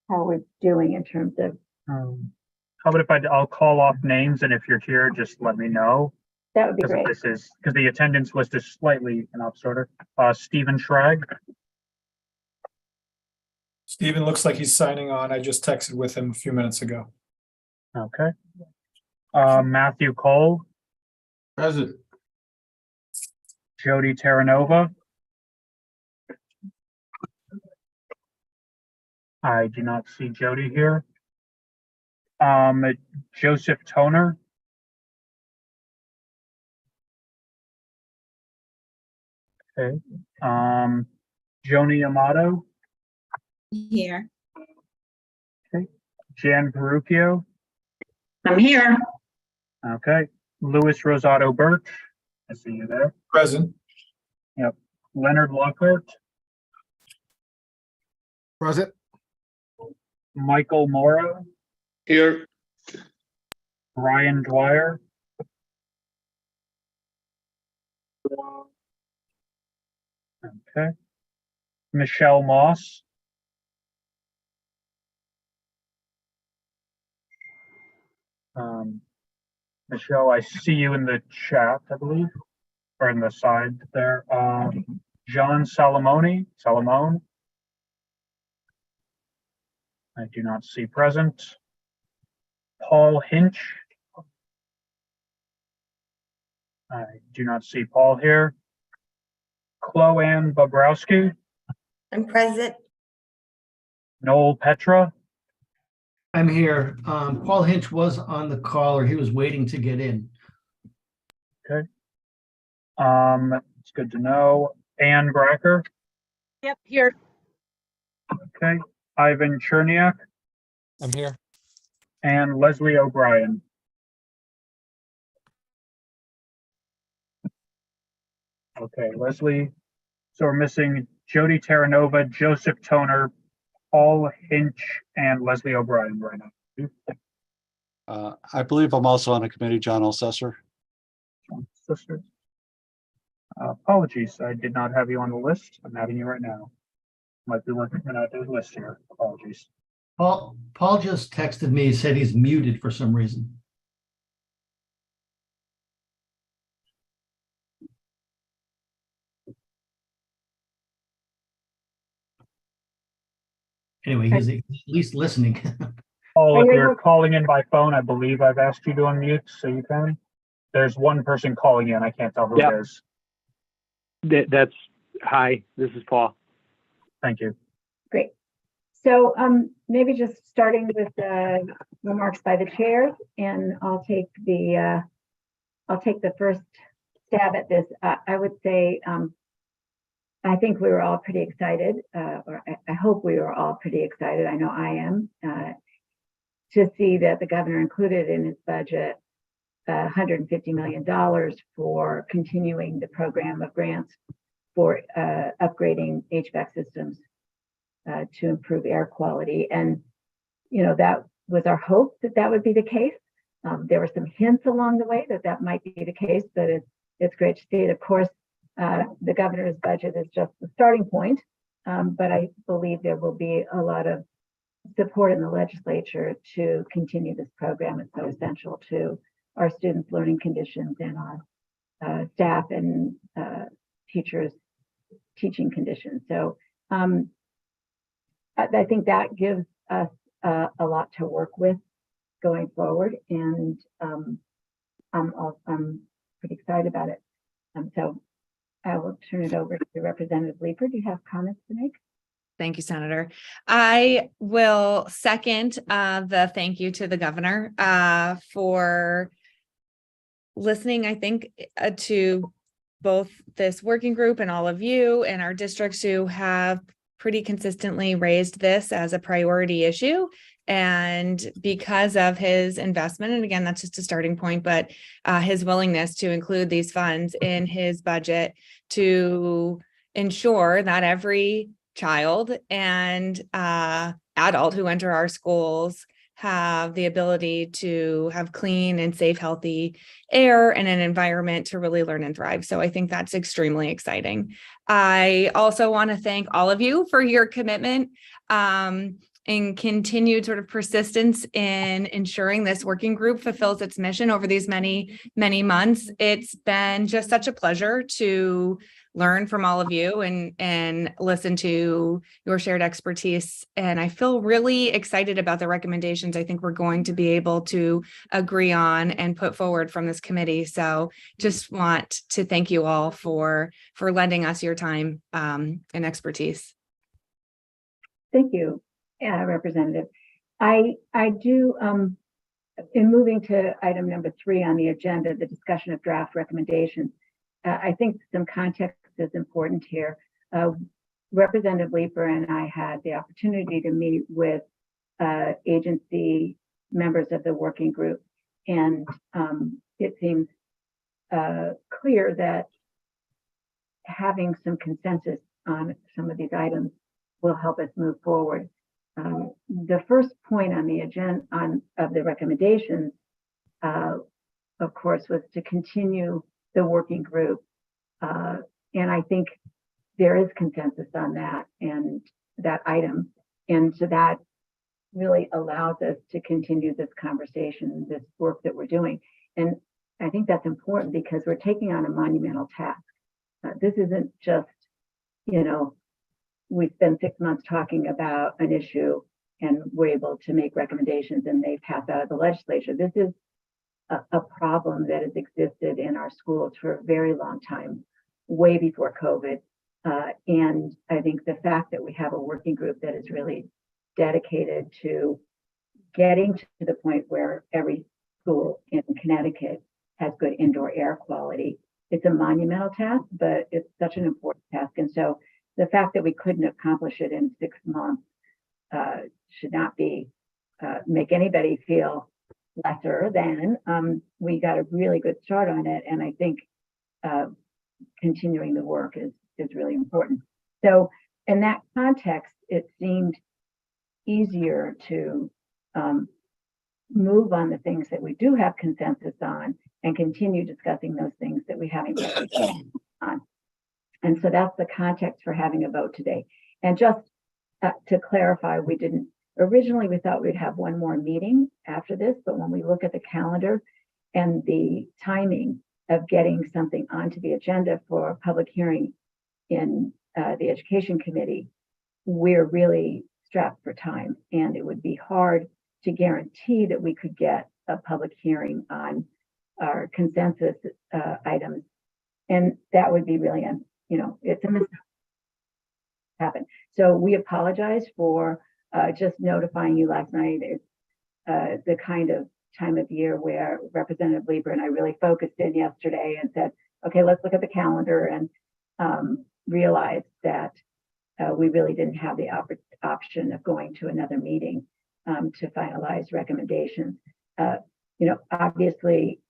how we're doing in terms of, How about if I'll call off names, and if you're here, just let me know. that would be Because great. because the attendance list is slightly an off sorter. Stephen Schrag. Stephen looks like he's signing on. I just texted with him a few minutes ago. Okay. Matthew Cole, Present. Jody Terranova. I do not see Jody here. Joseph Toner. Okay. Joni Amato. Here. Jan Perucchio. I'm here. Okay. Louis Rosado Birch. I see you there. Present. Leonard Lockhart. Present. Michael Morrow. Here. Ryan Dwyer. Okay. Michelle Moss. Michelle, I see you in the chat, I believe, or in the side there. John Salamone. I do not see present. Paul Hinch. I do not see Paul here. Chloe-Ann Bobrowski. I'm present. Noel Petra. I'm here. Paul Hinch was on the call, or he was waiting to get in. It's good to know. Ann Bracker. Yep, here. Okay. Ivan Cherniak I'm here. and Leslie O'Brien. Okay, Leslie. So we're missing Jody Terranova, Joseph Toner, Paul Hinch, and Leslie O'Brien right now. I believe I'm also on a committee, John Alcessor. Sisters. Apologies, I did not have you on the list. I'm having you right now. Might be working out the list here. Apologies. Paul just texted me, said he's muted for some reason. Anyway, he's at least listening. Paul, if Are you you're able- calling in by phone, I believe I've asked you to unmute, so you can. There's one person calling in. I can't tell who Yep. it is. Hi, this is Paul. Thank you. Great. So maybe just starting with remarks by the chair, and I'll take the first stab at this. I would say I think we were all pretty excited, or I hope we were all pretty excited. I know I am, to see that the governor included in his budget $150 million for continuing the program of grants for upgrading HVAC systems to improve air quality. And, you know, that was our hope that would be the case. There were some hints along the way that might be the case, but it's great to see it. Of course, the governor's budget is just the starting point, but I believe there will be a lot of support in the legislature to continue this program. It's so essential to our students' learning conditions and our staff and teachers' teaching conditions. So I think that gives us a lot to work with going forward, and I'm pretty excited about it. So I will turn it over to Representative Leeper. Do you have comments to make? Thank you, Senator. I will second the thank you to the governor for listening, I think, to both this working group and all of you and our districts who have pretty consistently raised this as a priority issue. And because of his investment, and again, that's just a starting point, but his willingness to include these funds in his budget to ensure that every child and adult who enter our schools have the ability to have clean and safe, healthy air and an environment to really learn and thrive. So I think that's extremely exciting. I also want to thank all of you for your commitment and continued sort of persistence in ensuring this working group fulfills its mission over these many, many months. It's been just such a pleasure to learn from all of you and listen to your shared expertise. And I feel really excited about the recommendations I think we're going to be able to agree on and put forward from this committee. So just want to thank you all for lending us your time and expertise. Thank you, Representative. I do, in moving to item number 3 on the agenda, the discussion of draft recommendations, I think some context is important here. Representative Leeper and I had the opportunity to meet with agency members of the working group, and it seems clear that having some consensus on some of these items will help us move forward. The first point on the agenda of the recommendations, of course, was to continue the working group. And I think there is consensus on that and that item. And so that really allows us to continue this conversation, this work that we're doing. And I think that's important because we're taking on a monumental task. This isn't just, we spend 6 months talking about an issue and we're able to make recommendations and they pass out of the legislature. This is a problem that has existed in our schools for a very long time, way before COVID. And I think the fact that we have a working group that is really dedicated to getting to the point where every school in Connecticut has good indoor air quality, it's a monumental task, but it's such an important task. And so the fact that we couldn't accomplish it in 6 months should not be make anybody feel lesser than. We got a really good start on it, and I think continuing the work is really important. So in that context, it seemed easier to move on the things that we do have consensus on and continue discussing those things that we haven't yet on. And so that's the context for having a vote today. And just to clarify, we thought we'd have one more meeting after this, but when we look at the calendar and the timing of getting something onto the agenda for a public hearing in the Education Committee, we're really strapped for time. And it would be hard to guarantee that we could get a public hearing on our consensus items. And that would be really, it's a mistake happen. So we apologize for just notifying you last night. It's the kind of time of year where Representative Leeper and I really focused in yesterday and said, okay, let's look at the calendar, and realized that we really didn't have the option of going to another meeting to finalize recommendations. Obviously,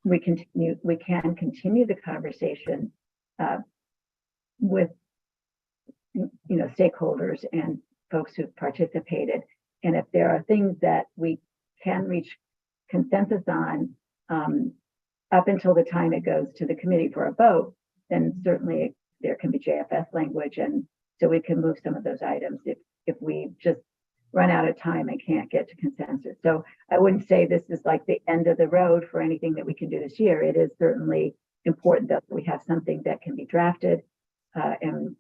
we can continue the conversation with stakeholders and folks who've participated. And if there are things that we can reach consensus on up until the time it goes to the committee for a vote, then certainly there can be JFS language, and so we can move some of those items if we just run out of time and can't get to consensus. So I wouldn't say this is like the end of the road for anything that we can do this year. It is certainly important that we have something that can be drafted and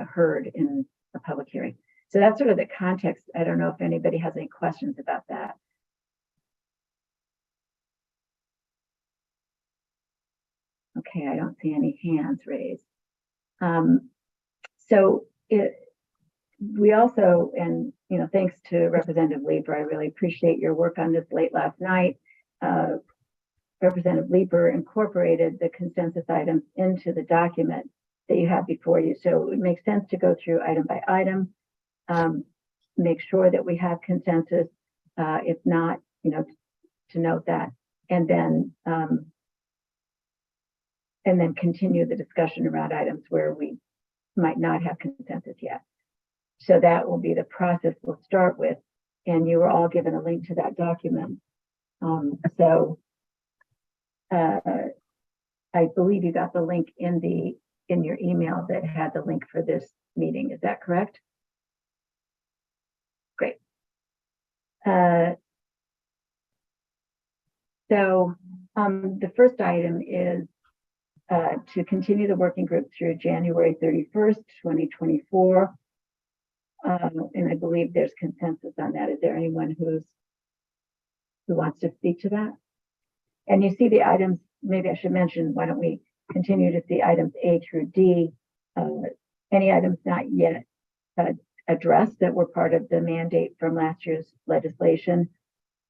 heard in a public hearing. So that's sort of the context. I don't know if anybody has any questions about that. Okay, I don't see any hands raised. We also, and thanks to Representative Leeper, I really appreciate your work on this late last night. Representative Leeper incorporated the consensus items into the document that you have before you. So it makes sense to go through item by item, make sure that we have consensus. If not, to note that, and then continue the discussion around items where we might not have consensus yet. So that will be the process we'll start with. And you were all given a link to that document. I believe you got the link in your email that had the link for this meeting. Is that correct? The first item is to continue the working group through January 31st, 2024. And I believe there's consensus on that. Is there anyone who wants to speak to that? And you see the items, maybe I should mention, why don't we continue to see items A through D, any items not yet addressed that were part of the mandate from last year's legislation.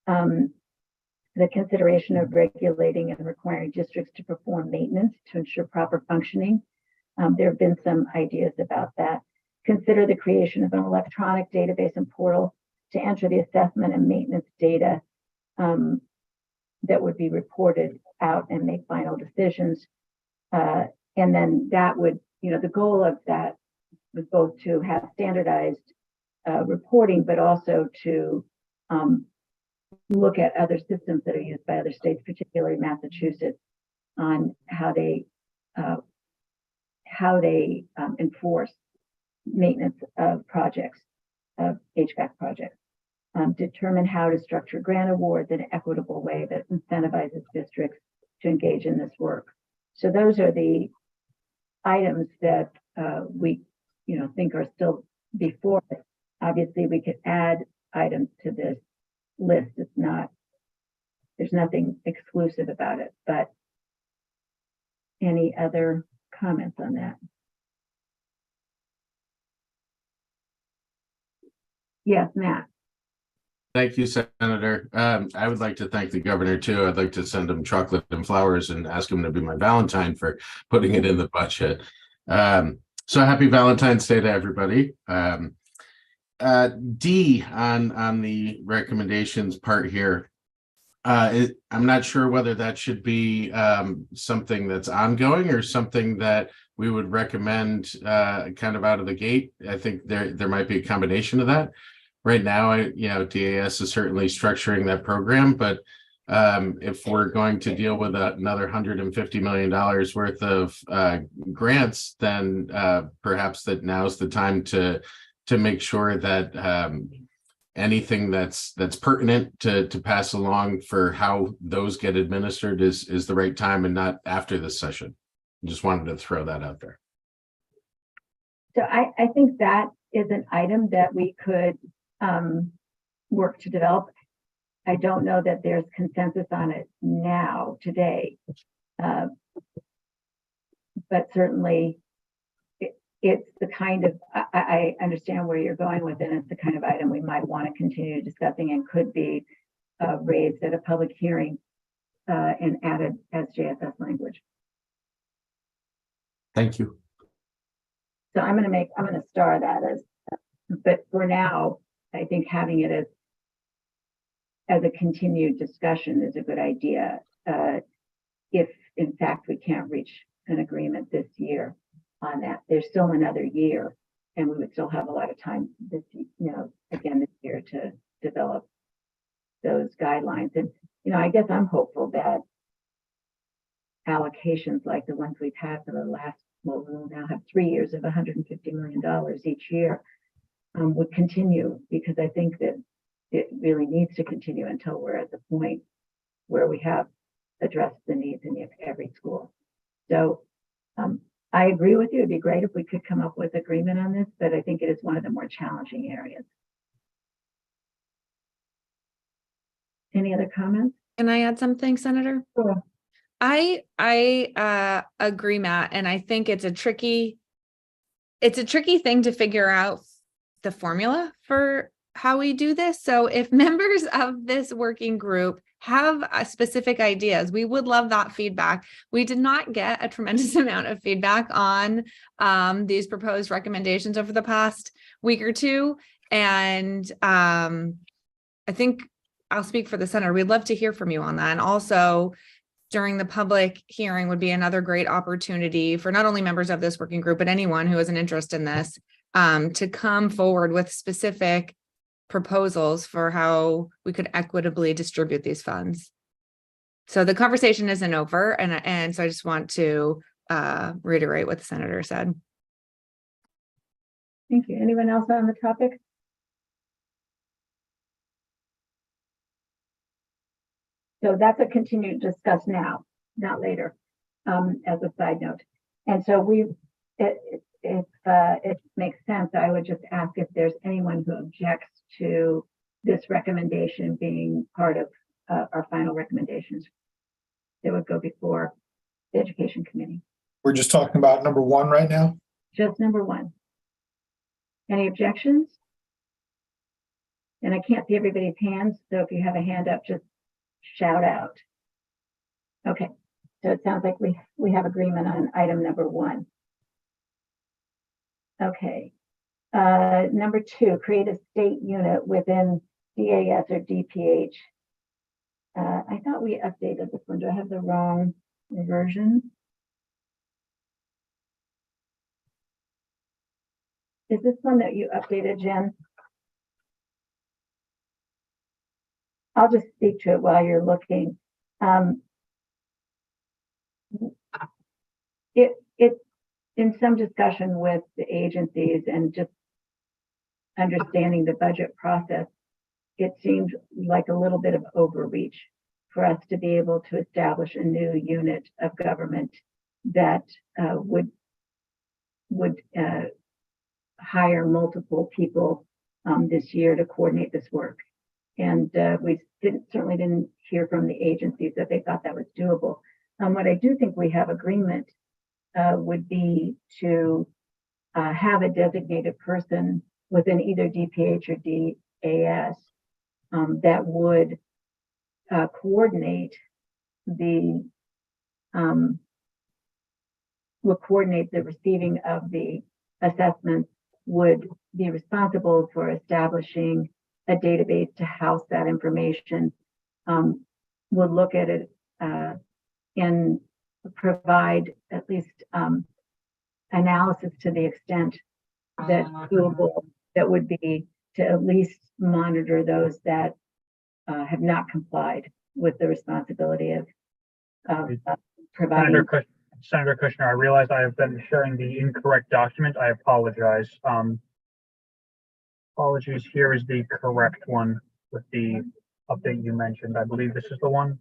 The consideration of regulating and requiring districts to perform maintenance to ensure proper functioning. There have been some ideas about that. Consider the creation of an electronic database and portal to enter the assessment and maintenance data that would be reported out and make final decisions. And then that would, the goal of that was both to have standardized reporting, but also to look at other systems that are used by other states, particularly Massachusetts, on how they enforce maintenance of projects, of HVAC projects. Determine how to structure grant awards in an equitable way that incentivizes districts to engage in this work. So those are the items that we, think are still before us. Obviously, we could add items to this list. There's nothing exclusive about it, but any other comments on that? Yes, Matt. Thank you, Senator. I would like to thank the governor too. I'd like to send him chocolate and flowers and ask him to be my Valentine for putting it in the budget. So happy Valentine's Day to everybody. D on the recommendations part here. I'm not sure whether that should be something that's ongoing or something that we would recommend kind of out of the gate. I think there might be a combination of that. Right now, DAS is certainly structuring that program, but if we're going to deal with another $150 million worth of grants, then perhaps that now's the time to make sure that anything that's pertinent to pass along for how those get administered is the right time and not after this session. Just wanted to throw that out there. So I think that is an item that we could work to develop. I don't know that there's consensus on it now, today, but certainly it's the kind of, I understand where you're going with it. It's the kind of item we might want to continue discussing and could be raised at a public hearing and added as JSS language. Thank you. So I'm going to star that as, but for now, I think having it as a continued discussion is a good idea. If in fact we can't reach an agreement this year on that, there's still another year, and we would still have a lot of time this year to develop those guidelines. And I guess I'm hopeful that allocations like the ones we've had for the last, we'll now have 3 years of $150 million each year would continue, because I think that it really needs to continue until we're at the point where we have addressed the needs in every school. So I agree with you. It'd be great if we could come up with agreement on this, but I think it is one of the more challenging areas. Any other comments? Can I add something, Senator? Sure. I agree, Matt, and I think it's a tricky thing to figure out the formula for how we do this. So if members of this working group have specific ideas, we would love that feedback. We did not get a tremendous amount of feedback on these proposed recommendations over the past week or two. And I think I'll speak for the Senator. We'd love to hear from you on that. And also during the public hearing would be another great opportunity for not only members of this working group, but anyone who has an interest in this to come forward with specific proposals for how we could equitably distribute these funds. So the conversation isn't over, and so I just want to reiterate what the Senator said. Thank you. Anyone else on the topic? So that's a continue to discuss now, not later, as a side note. And so if it makes sense, I would just ask if there's anyone who objects to this recommendation being part of our final recommendations. That would go before the Education Committee. We're just talking about number 1 right now. Just number 1. Any objections? And I can't see everybody's hands, so if you have a hand up, just shout out. Okay, so it sounds like we have agreement on item number 1. Okay. Number 2, create a state unit within DAS or DPH. I thought we updated this one. Do I have the wrong version? Is this one that you updated, Jen? I'll just speak to it while you're looking. It in some discussion with the agencies and just understanding the budget process, it seemed like a little bit of overreach for us to be able to establish a new unit of government that would hire multiple people this year to coordinate this work. And we certainly didn't hear from the agencies that they thought that was doable. What I do think we have agreement would be to have a designated person within either DPH or DAS that would coordinate the receiving of the assessments, would be responsible for establishing a database to house that information, would look at it and provide at least analysis to the extent that's doable, that would be to at least monitor those that have not complied with the responsibility of providing. Senator Kushner, I realize I have been sharing the incorrect document. I apologize. Apologies. Here is the correct one with the update you mentioned. I believe this is the one.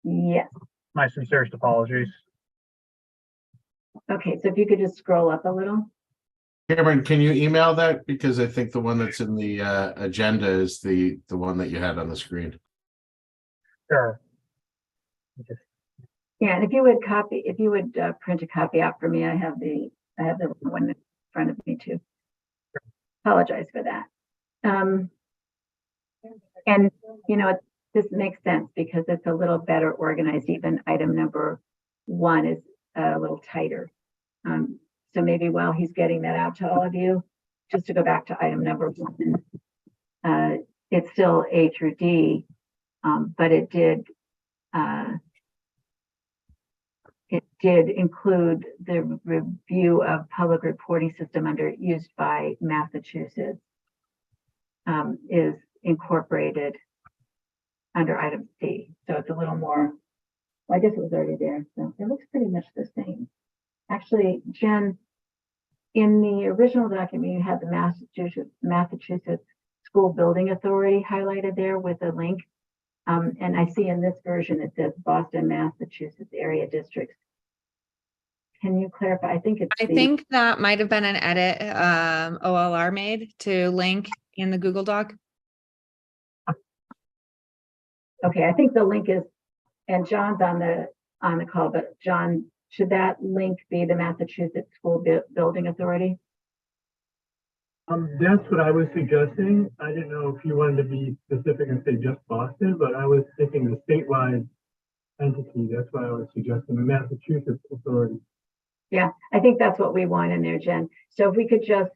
Yes. My sincerest apologies. Okay, so if you could just scroll up a little. Cameron, can you email that? Because I think the one that's in the agenda is the one that you had on the screen. Sure. Yeah, and if you would print a copy out for me, I have the one in front of me too. Apologize for that. And you know, this makes sense because it's a little better organized. Even item number 1 is a little tighter. So maybe while he's getting that out to all of you, just to go back to item number 1, it's still A through D, but it did include the review of public reporting system used by Massachusetts, is incorporated under item C. So it's a little more, well, I guess it was already there. So it looks pretty much the same. Actually, Jen, in the original document, you had the Massachusetts School Building Authority highlighted there with a link. And I see in this version, it says Boston, Massachusetts area districts. Can you clarify? I think that might have been an edit OLR made to link in the Google Doc. Okay, I think the link is, and John's on the call, but John, should that link be the Massachusetts School Building Authority? That's what I was suggesting. I didn't know if you wanted to be specific and say just Boston, but I was thinking the statewide entity. That's what I was suggesting, the Massachusetts Authority. Yeah, I think that's what we want in there, Jen. So if we could just,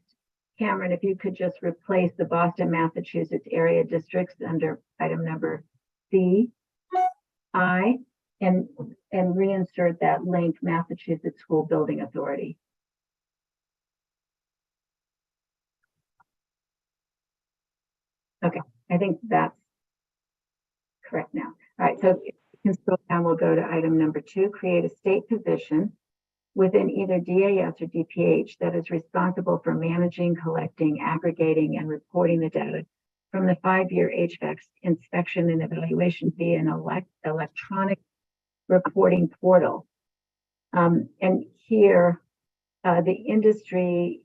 Cameron, if you could just replace the Boston, Massachusetts area districts under item number C, I, and reinsert that link, Massachusetts School Building Authority. Okay, I think that's correct now. All right, so if you can scroll down, we'll go to item number 2, create a state position within either DAS or DPH that is responsible for managing, collecting, aggregating, and reporting the data from the 5-year HVAC inspection and evaluation via an electronic reporting portal. And here, the industry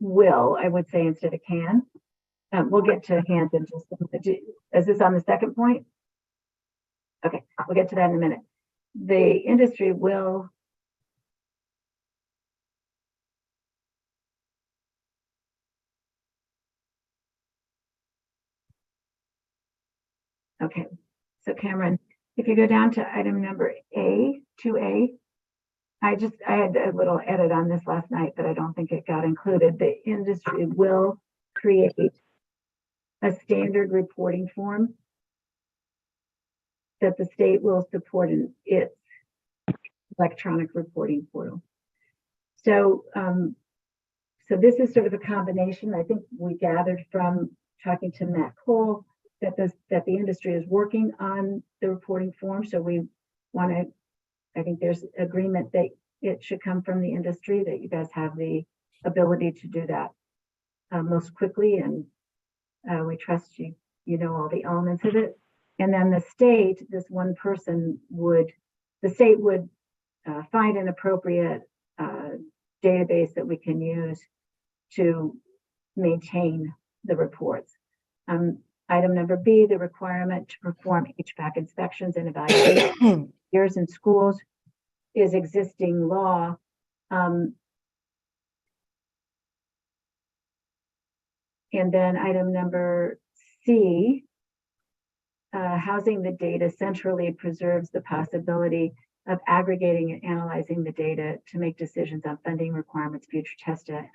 will, I would say instead of can. We'll get to hands in just a minute. Is this on the second point? Okay, we'll get to that in a minute. The industry will okay, so Cameron, if you go down to item number A, 2A, I had a little edit on this last night, but I don't think it got included. The industry will create a standard reporting form that the state will support in its electronic reporting portal. So, so this is sort of a combination. I think we gathered from talking to Matt Cole that the industry is working on the reporting form. So we want to, I think there's agreement that it should come from the industry, that you guys have the ability to do that most quickly. And we trust you, you know, all the elements of it. And then the state, this one person the state would find an appropriate database that we can use to maintain the reports. Item number B, the requirement to perform HVAC inspections and evaluations years in schools is existing law. And then item number C, housing the data centrally preserves the possibility of aggregating and analyzing the data to make decisions on funding requirements, future testing,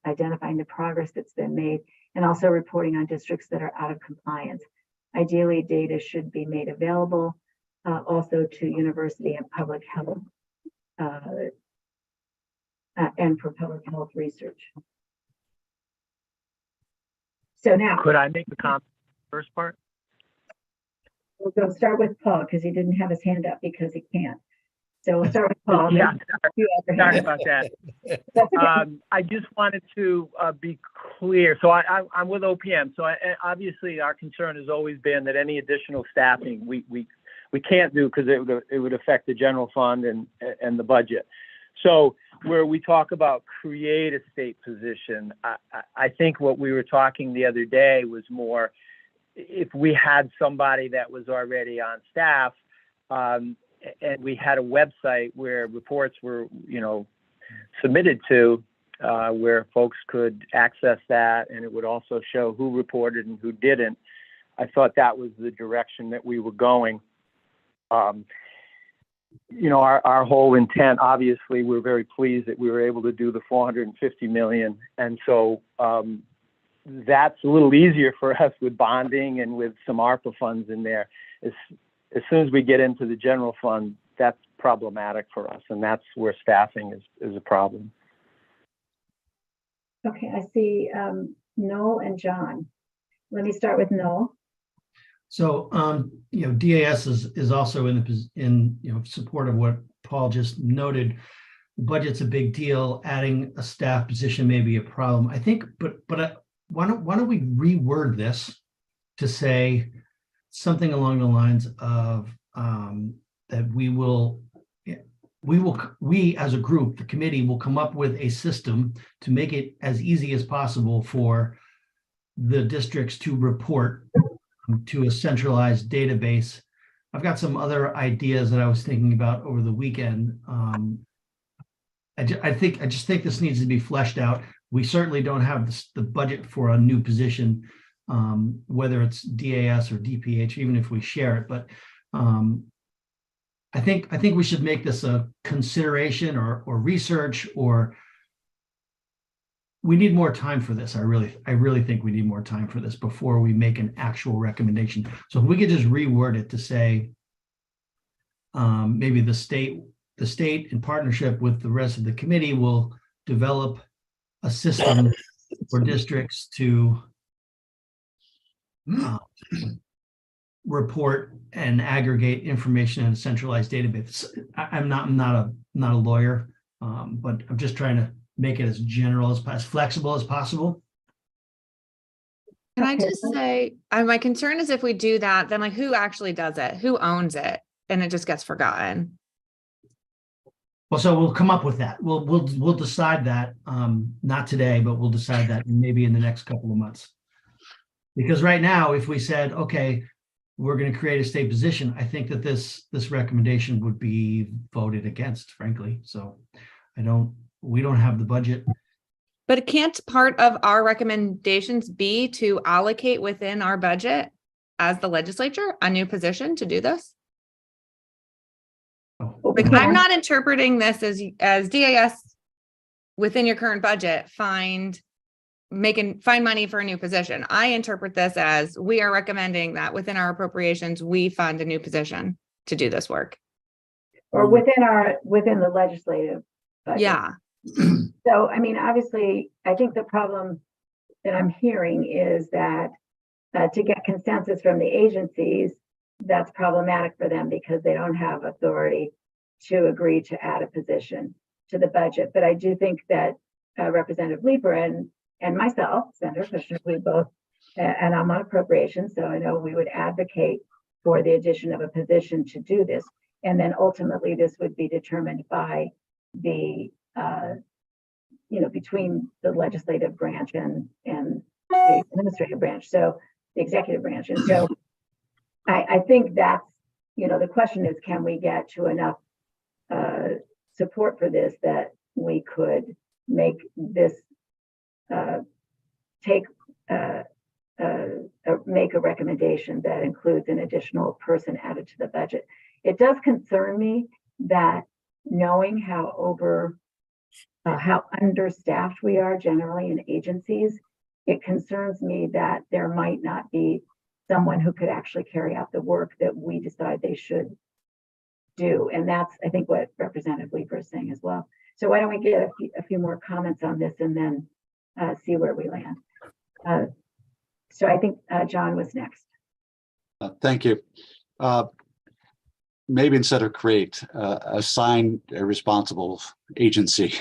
identifying the progress that's been made, and also reporting on districts that are out of compliance. Ideally, data should be made available also to university and public health and for public health research. So now, Could I make the comment first part? we'll go start with Paul because he didn't have his hand up because he can't. So we'll start with Paul. Yeah, You have your sorry hand. about that. That's okay. I just wanted to be clear. So I'm with OPM. So obviously our concern has always been that any additional staffing we can't do because it would affect the general fund and the budget. So where we talk about create a state position, I think what we were talking the other day was more if we had somebody that was already on staff and we had a website where reports were, submitted to, where folks could access that, and it would also show who reported and who didn't. I thought that was the direction that we were going. Our whole intent, obviously, we're very pleased that we were able to do the $450 million. And so that's a little easier for us with bonding and with some ARPA funds in there. As soon as we get into the general fund, that's problematic for us. And that's where staffing is a problem. Okay, I see Noel and John. Let me start with Noel. So, DAS is also in support of what Paul just noted. The budget's a big deal. Adding a staff position may be a problem, I think. But why don't we reword this to say something along the lines of that we as a group, the committee, will come up with a system to make it as easy as possible for the districts to report to a centralized database. I've got some other ideas that I was thinking about over the weekend. I just think this needs to be fleshed out. We certainly don't have the budget for a new position, whether it's DAS or DPH, even if we share it. But I think we should make this a consideration or research, or we need more time for this. I really think we need more time for this before we make an actual recommendation. So if we could just reword it to say, maybe the state in partnership with the rest of the committee will develop a system for districts to report and aggregate information in a centralized database. I'm not a lawyer, but I'm just trying to make it as general as flexible as possible. Can I Okay, just so- say, my concern is if we do that, then like who actually does it? Who owns it? And it just gets forgotten. Well, so we'll come up with that. We'll decide that, not today, but we'll decide that maybe in the next couple of months. Because right now, if we said, okay, we're going to create a state position, I think that this recommendation would be voted against, frankly. So we don't have the budget. But can't part of our recommendations be to allocate within our budget as the legislature a new position to do this? Well, we Like, I'm can- not interpreting this as DAS within your current budget, find money for a new position. I interpret this as we are recommending that within our appropriations, we fund a new position to do this work. Or within the legislative budget. Yeah. So, I mean, obviously, I think the problem that I'm hearing is that to get consensus from the agencies, that's problematic for them because they don't have authority to agree to add a position to the budget. But I do think that Representative Leeper and myself, Senator Kushner, we both, and I'm on appropriations, so I know we would advocate for the addition of a position to do this. And then ultimately, this would be determined by the between the legislative branch and the administrative branch, so the executive branch. And so I think that's, the question is, can we get to enough support for this that we could make this make a recommendation that includes an additional person added to the budget. It does concern me that knowing how understaffed we are generally in agencies, it concerns me that there might not be someone who could actually carry out the work that we decide they should do. And that's, I think, what Representative Leeper is saying as well. So why don't we get a few more comments on this and then see where we land. So I think John was next. Thank you. Maybe instead of create, assign a responsible agency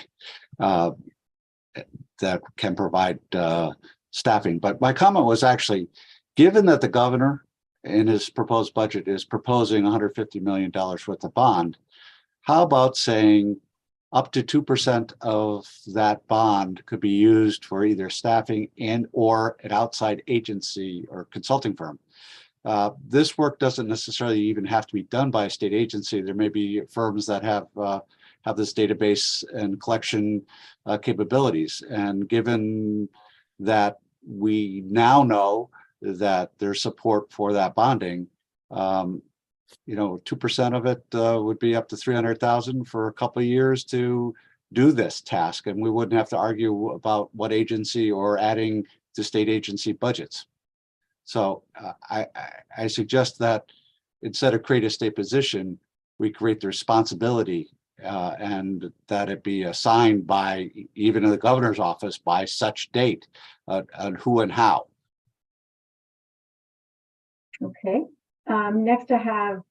that can provide staffing. But my comment was actually, given that the governor in his proposed budget is proposing $150 million worth of bond, how about saying up to 2% of that bond could be used for either staffing and or an outside agency or consulting firm? This work doesn't necessarily even have to be done by a state agency. There may be firms that have this database and collection capabilities. And given that we now know that there's support for that bonding, 2% of it would be up to $300,000 for a couple of years to do this task, and we wouldn't have to argue about what agency or adding to state agency budgets. So I suggest that instead of create a state position, we create the responsibility and that it be assigned by, even in the governor's office, by such date on who and how. Okay. Next I have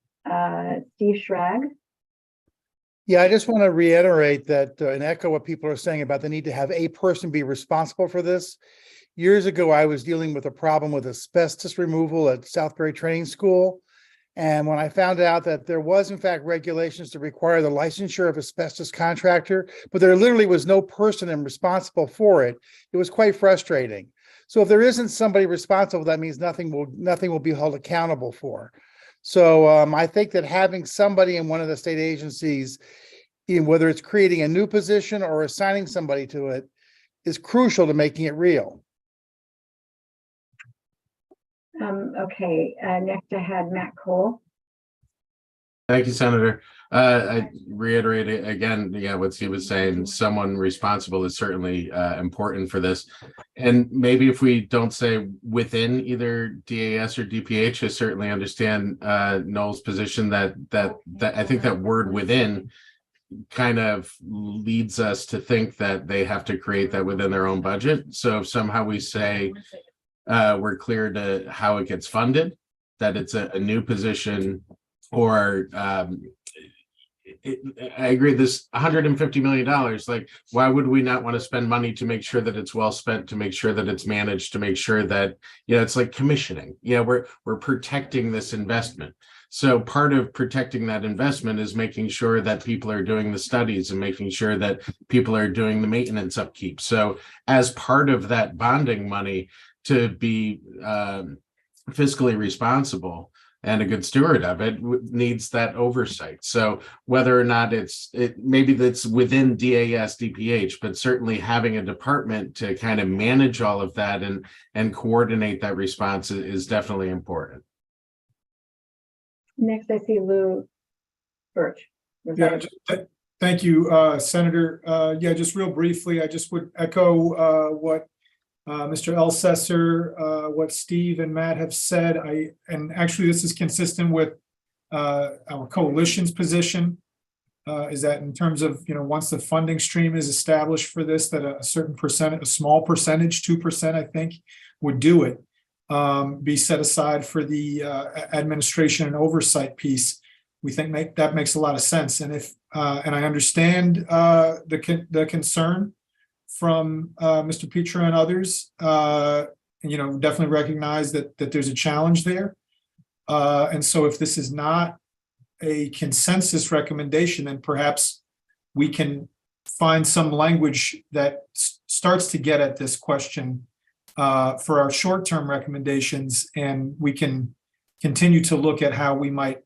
Steve Schrag. Yeah, I just want to reiterate that and echo what people are saying about the need to have a person be responsible for this. Years ago, I was dealing with a problem with asbestos removal at Southbury Training School. And when I found out that there was in fact regulations to require the licensure of asbestos contractor, but there literally was no person responsible for it, it was quite frustrating. So if there isn't somebody responsible, that means nothing will be held accountable for. So I think that having somebody in one of the state agencies, whether it's creating a new position or assigning somebody to it, is crucial to making it real. Okay, next I had Matt Cole. Thank you, Senator. I reiterate it again, what Steve was saying, someone responsible is certainly important for this. And maybe if we don't say within either DAS or DPH, I certainly understand Noel's position that I think that word within kind of leads us to think that they have to create that within their own budget. So if somehow we say we're clear to how it gets funded, that it's a new position, or I agree, this $150 million, like, why would we not want to spend money to make sure that it's well spent, to make sure that it's managed, to make sure that, it's like commissioning, we're protecting this investment. So part of protecting that investment is making sure that people are doing the studies and making sure that people are doing the maintenance upkeep. So as part of that bonding money, to be fiscally responsible and a good steward of it needs that oversight. So whether or not maybe that's within DAS, DPH, but certainly having a department to kind of manage all of that and coordinate that response is definitely important. Next, I see Lou Birch. Yeah, thank you, Senator. Yeah, just real briefly, I just would echo what Mr. Elsesser, what Steve and Matt have said. And actually this is consistent with our coalition's position, is that in terms of, once the funding stream is established for this, that a certain percent, a small percentage, 2%, I think, would do it, be set aside for the administration and oversight piece. We think that makes a lot of sense. And and I understand the concern from Mr. Petra and others, definitely recognize that there's a challenge there. And so if this is not a consensus recommendation, then perhaps we can find some language that starts to get at this question for our short-term recommendations, and we can continue to look at how we might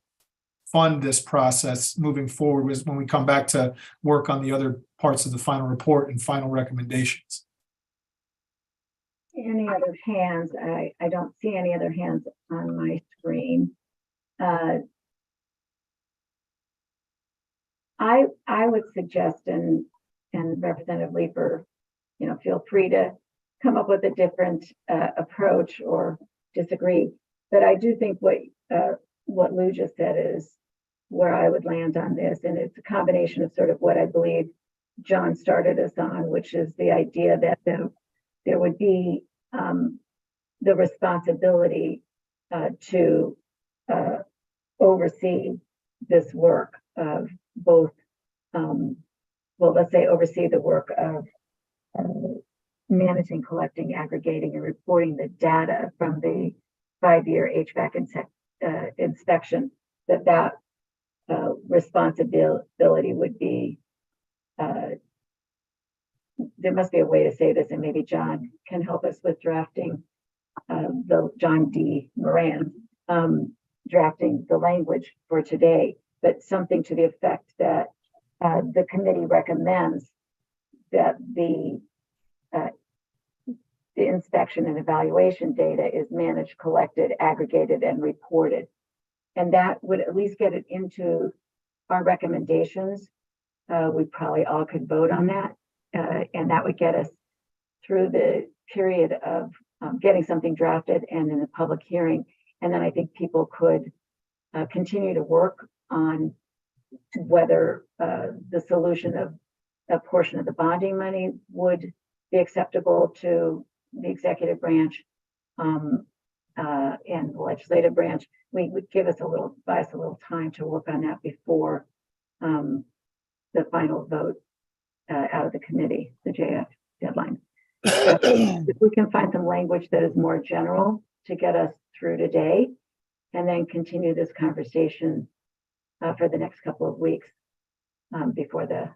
fund this process moving forward when we come back to work on the other parts of the final report and final recommendations. Any other hands? I don't see any other hands on my screen. I would suggest, and Representative Leeper, feel free to come up with a different approach or disagree. But I do think what Lou just said is where I would land on this, and it's a combination of sort of what I believe John started us on, which is the idea that there would be the responsibility to oversee this work of both, let's say oversee the work of managing, collecting, aggregating, and reporting the data from the 5-year HVAC inspection, that responsibility would be, there must be a way to say this, and maybe John can help us with drafting, John D. Moran, drafting the language for today, but something to the effect that the committee recommends that the inspection and evaluation data is managed, collected, aggregated, and reported. And that would at least get it into our recommendations. We probably all could vote on that. And that would get us through the period of getting something drafted and in a public hearing. And then I think people could continue to work on whether the solution of a portion of the bonding money would be acceptable to the executive branch and the legislative branch. We would buy us a little time to work on that before the final vote out of the committee, the JF deadline. If we can find some language that is more general to get us through today, and then continue this conversation for the next couple of weeks before the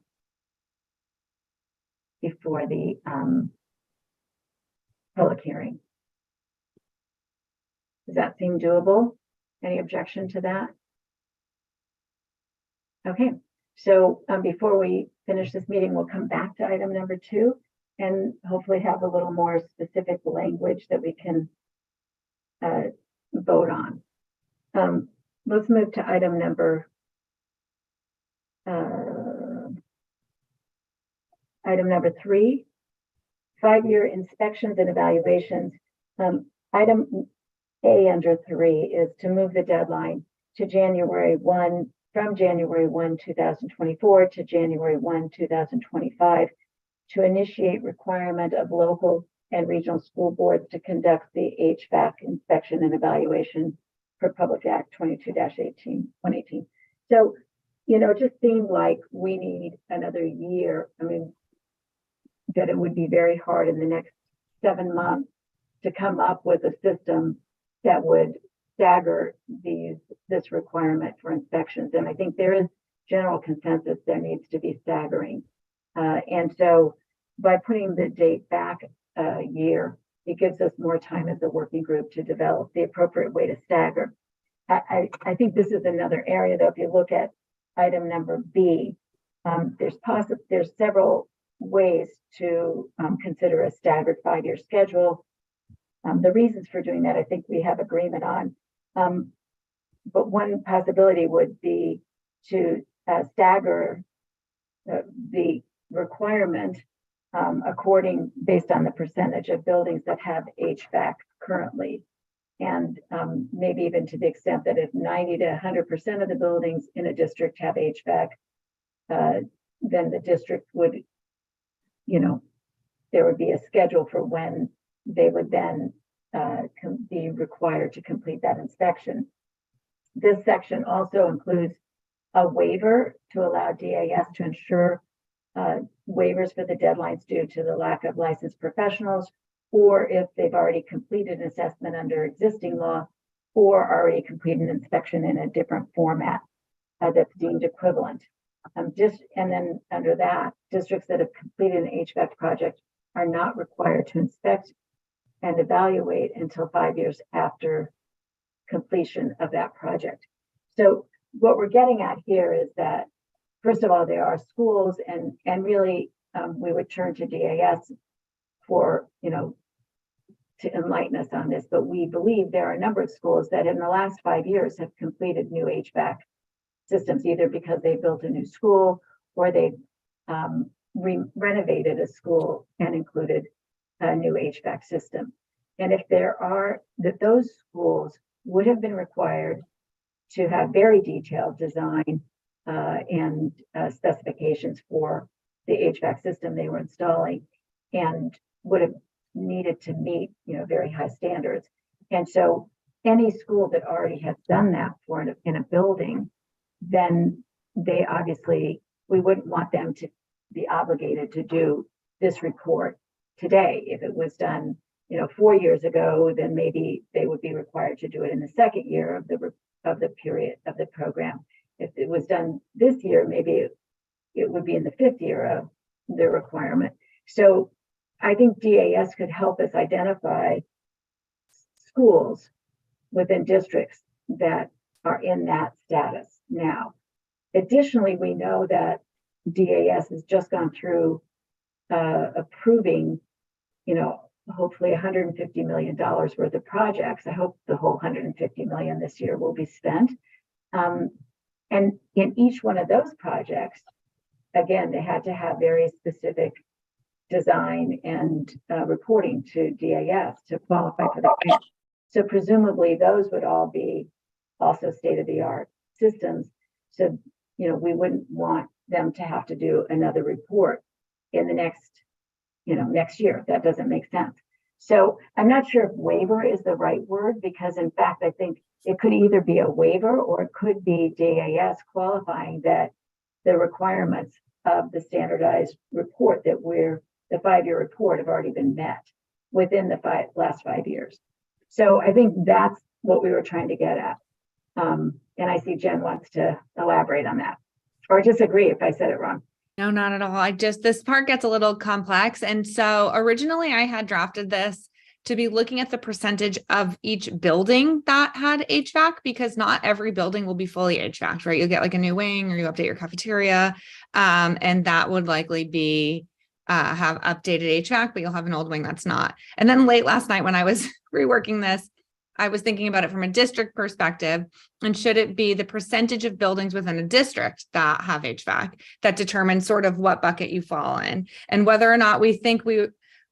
public hearing. Does that seem doable? Any objection to that? Okay, so before we finish this meeting, we'll come back to item number 2 and hopefully have a little more specific language that we can vote on. Let's move to item number 3, 5-year inspections and evaluations. Item A under 3 is to move the deadline to from January 1, 2024 to January 1, 2025 to initiate requirement of local and regional school boards to conduct the HVAC inspection and evaluation for Public Act 22-18. So it just seemed like we need another year. I mean, that it would be very hard in the next 7 months to come up with a system that would stagger this requirement for inspections. And I think there is general consensus there needs to be staggering. And so by putting the date back a year, it gives us more time as a working group to develop the appropriate way to stagger. I think this is another area, though, if you look at item number B, there's several ways to consider a staggered 5-year schedule. The reasons for doing that, I think we have agreement on. But one possibility would be to stagger the requirement based on the percentage of buildings that have HVAC currently. And maybe even to the extent that if 90 to 100% of the buildings in a district have HVAC, then the district would, there would be a schedule for when they would then be required to complete that inspection. This section also includes a waiver to allow DAS to ensure waivers for the deadlines due to the lack of licensed professionals, or if they've already completed an assessment under existing law, or already completed an inspection in a different format that's deemed equivalent. And then under that, districts that have completed an HVAC project are not required to inspect and evaluate until 5 years after completion of that project. So what we're getting at here is that, first of all, there are schools, and really we would turn to DAS for, to enlighten us on this, but we believe there are a number of schools that in the last 5 years have completed new HVAC systems, either because they built a new school or they renovated a school and included a new HVAC system. And if those schools would have been required to have very detailed design and specifications for the HVAC system they were installing, and would have needed to meet, very high standards. And so any school that already has done that in a building, then they obviously, we wouldn't want them to be obligated to do this report today. If it was done, 4 years ago, then maybe they would be required to do it in the second year of the period of the program. If it was done this year, maybe it would be in the 5th year of the requirement. So I think DAS could help us identify schools within districts that are in that status now. Additionally, we know that DAS has just gone through approving, hopefully $150 million worth of projects. I hope the whole $150 million this year will be spent. And in each one of those projects, again, they had to have very specific design and reporting to DAS to qualify for that grant. So presumably those would all be also state-of-the-art systems. So, we wouldn't want them to have to do another report in the next year. That doesn't make sense. So I'm not sure if waiver is the right word, because in fact, I think it could either be a waiver or it could be DAS qualifying that the requirements of the standardized report the 5-year report have already been met within the last 5 years. So I think that's what we were trying to get at. And I see Jen wants to elaborate on that, or disagree if I said it wrong. No, not at all. This part gets a little complex. And so originally I had drafted this to be looking at the percentage of each building that had HVAC, because not every building will be fully HVAC, right? You'll get like a new wing, or you update your cafeteria. And that would likely be have updated HVAC, but you'll have an old wing that's not. And then late last night when I was reworking this, I was thinking about it from a district perspective, and should it be the percentage of buildings within a district that have HVAC that determines sort of what bucket you fall in, and whether or not we think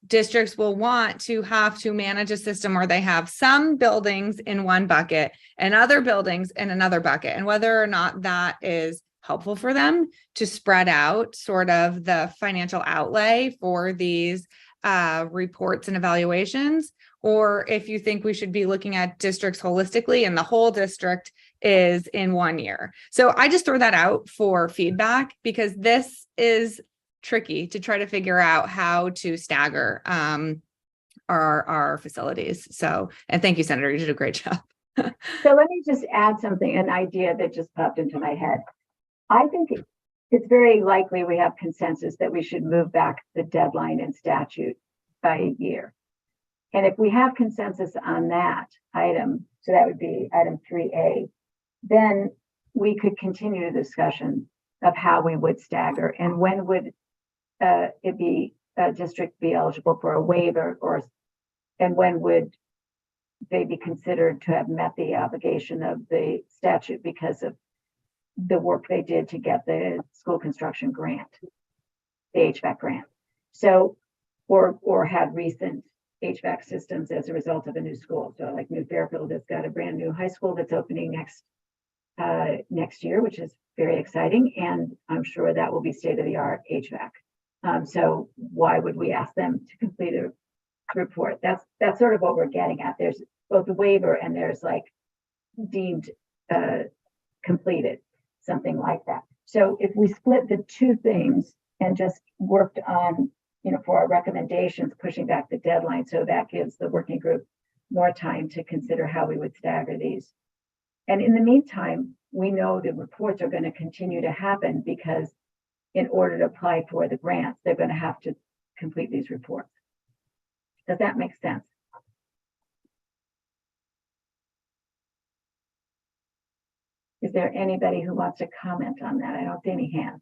districts will want to have to manage a system where they have some buildings in one bucket and other buildings in another bucket, and whether or not that is helpful for them to spread out sort of the financial outlay for these reports and evaluations, or if you think we should be looking at districts holistically, and the whole district is in 1 year. So I just throw that out for feedback because this is tricky to try to figure out how to stagger our facilities. So, and thank you, Senator, you did a great job. So let me just add something, an idea that just popped into my head. I think it's very likely we have consensus that we should move back the deadline in statute by a year. And if we have consensus on that item, so that would be item 3A, then we could continue the discussion of how we would stagger and when would it be a district be eligible for a waiver, or and when would they be considered to have met the obligation of the statute because of the work they did to get the school construction grant, the HVAC grant. So, or had recent HVAC systems as a result of a new school. So like New Fairfield has got a brand new high school that's opening next year, which is very exciting. And I'm sure that will be state-of-the-art HVAC. So why would we ask them to complete a report? That's sort of what we're getting at. There's both a waiver and there's like deemed completed, something like that. So if we split the two things and just worked on, for our recommendations, pushing back the deadline, so that gives the working group more time to consider how we would stagger these. And in the meantime, we know the reports are going to continue to happen because in order to apply for the grants, they're going to have to complete these reports. Does that make sense? Is there anybody who wants to comment on that? I don't see any hands.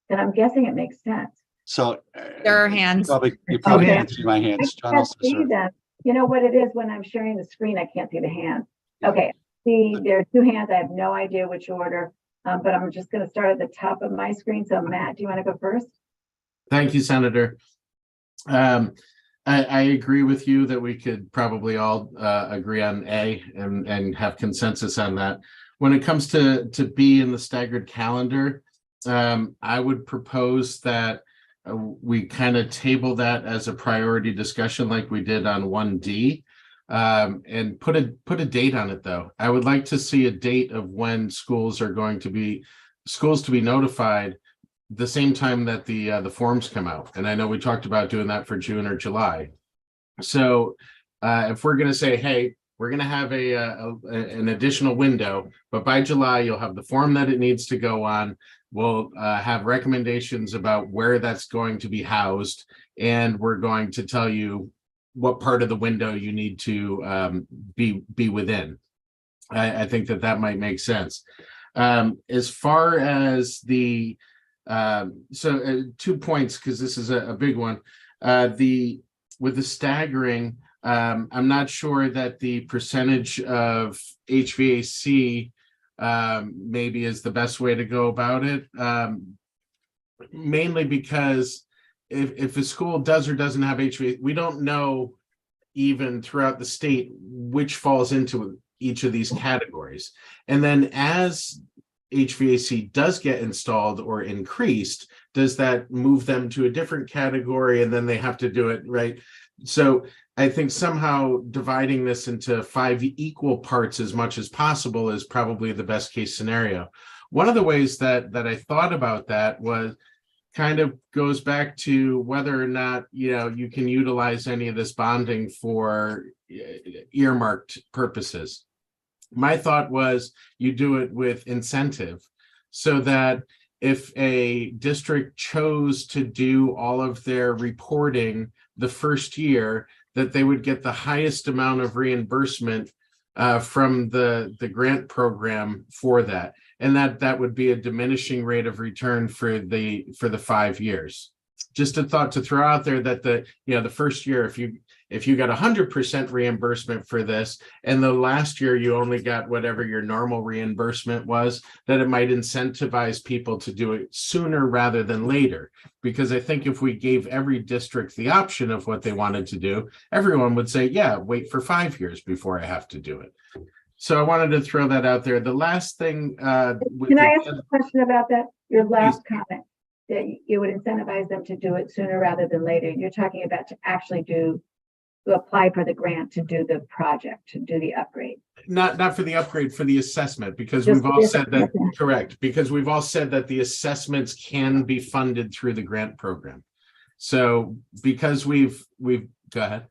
And I'm guessing it makes sense. So. There are hands. You probably Okay. can't see my I hands. John can't see Elsesser. them. You know what it is when I'm sharing the screen, I can't see the hands. Okay, see, there are two hands. I have no idea which order, but I'm just going to start at the top of my screen. So Matt, do you want to go first? Thank you, Senator. I agree with you that we could probably all agree on A and have consensus on that. When it comes to B in the staggered calendar, I would propose that we kind of table that as a priority discussion like we did on 1D, and put a date on it though. I would like to see a date of when schools to be notified the same time that the forms come out. And I know we talked about doing that for June or July. So if we're going to say, hey, we're going to have an additional window, but by July, you'll have the form that it needs to go on. We'll have recommendations about where that's going to be housed. And we're going to tell you what part of the window you need to be within. I think that might make sense. As far as the 2 points, because this is a big one. With the staggering, I'm not sure that the percentage of HVAC maybe is the best way to go about it. Mainly because if a school does or doesn't have HVAC, we don't know even throughout the state which falls into each of these categories. And then as HVAC does get installed or increased, does that move them to a different category and then they have to do it, right? So I think somehow dividing this into 5 equal parts as much as possible is probably the best case scenario. One of the ways that I thought about that was kind of goes back to whether or not, you can utilize any of this bonding for earmarked purposes. My thought was you do it with incentive so that if a district chose to do all of their reporting the first year, that they would get the highest amount of reimbursement from the grant program for that. And that would be a diminishing rate of return for the 5 years. Just a thought to throw out there that the first year, if you got 100% reimbursement for this, and the last year you only got whatever your normal reimbursement was, that it might incentivize people to do it sooner rather than later. Because I think if we gave every district the option of what they wanted to do, everyone would say, yeah, wait for 5 years before I have to do it. So I wanted to throw that out there. The last thing. Can I ask a question about that? Your last comment, that you would incentivize them to do it sooner rather than later. You're talking about to actually do apply for the grant to do the project, to do the upgrade. Not for the upgrade, for the assessment, because Just we've for all the said that, assessment. correct, because we've all said that the assessments can be funded through the grant program. So because we've, go ahead.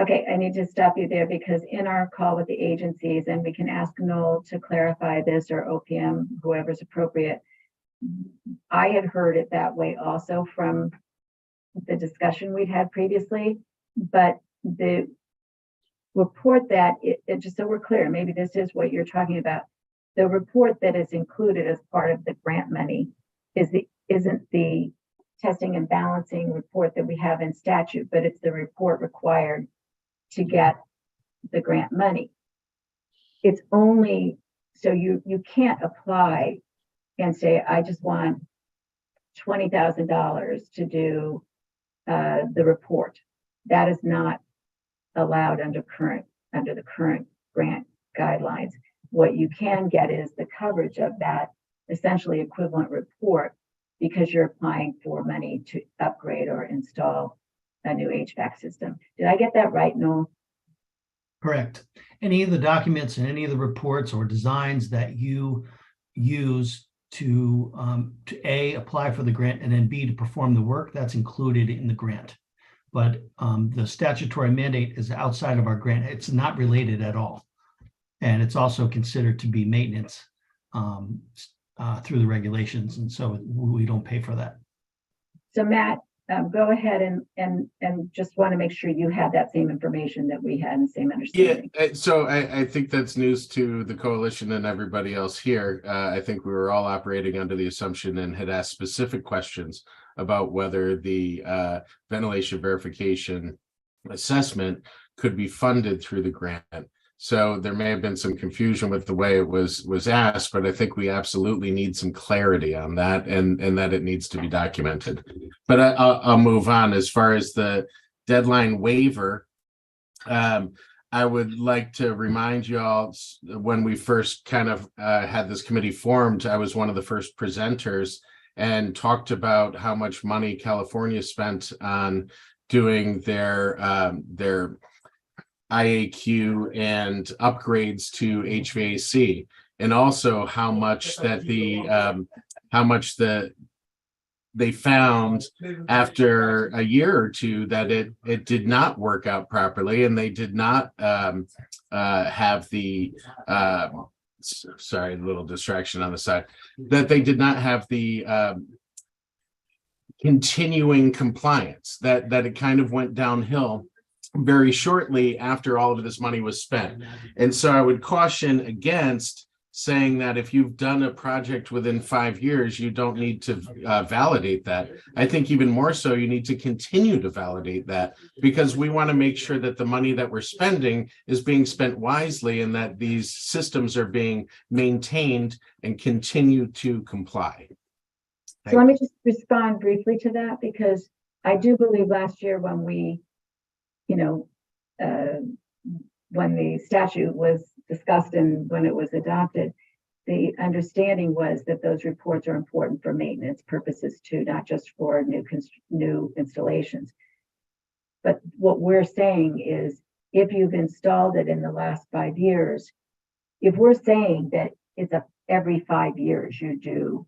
Okay, I need to stop you there because in our call with the agencies, and we can ask Noel to clarify this or OPM, whoever's appropriate. I had heard it that way also from the discussion we'd had previously, but the report that, just so we're clear, maybe this is what you're talking about. The report that is included as part of the grant money isn't the testing and balancing report that we have in statute, but it's the report required to get the grant money. It's only, so you can't apply and say, I just want $20,000 to do the report. That is not allowed under the current grant guidelines. What you can get is the coverage of that essentially equivalent report because you're applying for money to upgrade or install a new HVAC system. Did I get that right, Noel? Correct. Any of the documents and any of the reports or designs that you use to A, apply for the grant, and then B, to perform the work, that's included in the grant. But the statutory mandate is outside of our grant. It's not related at all. And it's also considered to be maintenance through the regulations. And so we don't pay for that. So Matt, go ahead and just want to make sure you had that same information that we had and same understanding. Yeah, so I think that's news to the coalition and everybody else here. I think we were all operating under the assumption and had asked specific questions about whether the ventilation verification assessment could be funded through the grant. So there may have been some confusion with the way it was asked, but I think we absolutely need some clarity on that and that it needs to be documented. But I'll move on. As far as the deadline waiver, I would like to remind you all, when we first kind of had this committee formed, I was one of the first presenters and talked about how much money California spent on doing their IAQ and upgrades to HVAC, and also how much that they found after a year or two that it did not work out properly, and they did not have the sorry, a little distraction on the side, that they did not have the continuing compliance, that it kind of went downhill very shortly after all of this money was spent. And so I would caution against saying that if you've done a project within 5 years, you don't need to validate that. I think even more so, you need to continue to validate that, because we want to make sure that the money that we're spending is being spent wisely and that these systems are being maintained and continue to comply. So let me just respond briefly to that, because I do believe last year when we, when the statute was discussed and when it was adopted, the understanding was that those reports are important for maintenance purposes too, not just for new installations. But what we're saying is, if you've installed it in the last 5 years, if we're saying that it's every 5 years you do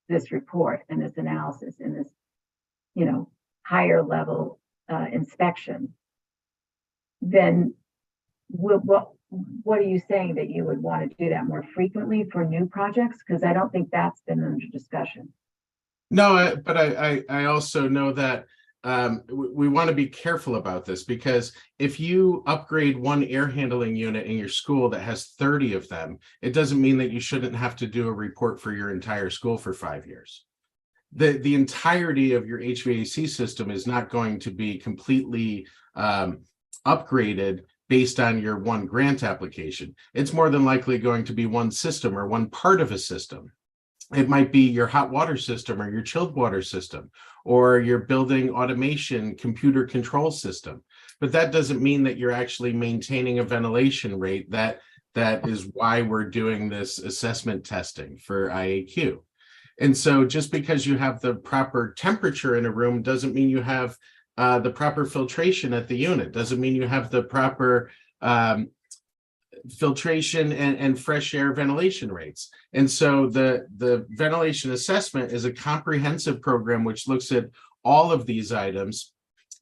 this report and this analysis and this, higher level inspection, then what are you saying, that you would want to do that more frequently for new projects? Because I don't think that's been under discussion. No, but I also know that we want to be careful about this, because if you upgrade one air handling unit in your school that has 30 of them, it doesn't mean that you shouldn't have to do a report for your entire school for 5 years. The entirety of your HVAC system is not going to be completely upgraded based on your one grant application. It's more than likely going to be one system or one part of a system. It might be your hot water system or your chilled water system, or your building automation computer control system. But that doesn't mean that you're actually maintaining a ventilation rate. That is why we're doing this assessment testing for IAQ. And so just because you have the proper temperature in a room doesn't mean you have the proper filtration at the unit. Doesn't mean you have the proper filtration and fresh air ventilation rates. And so the ventilation assessment is a comprehensive program which looks at all of these items,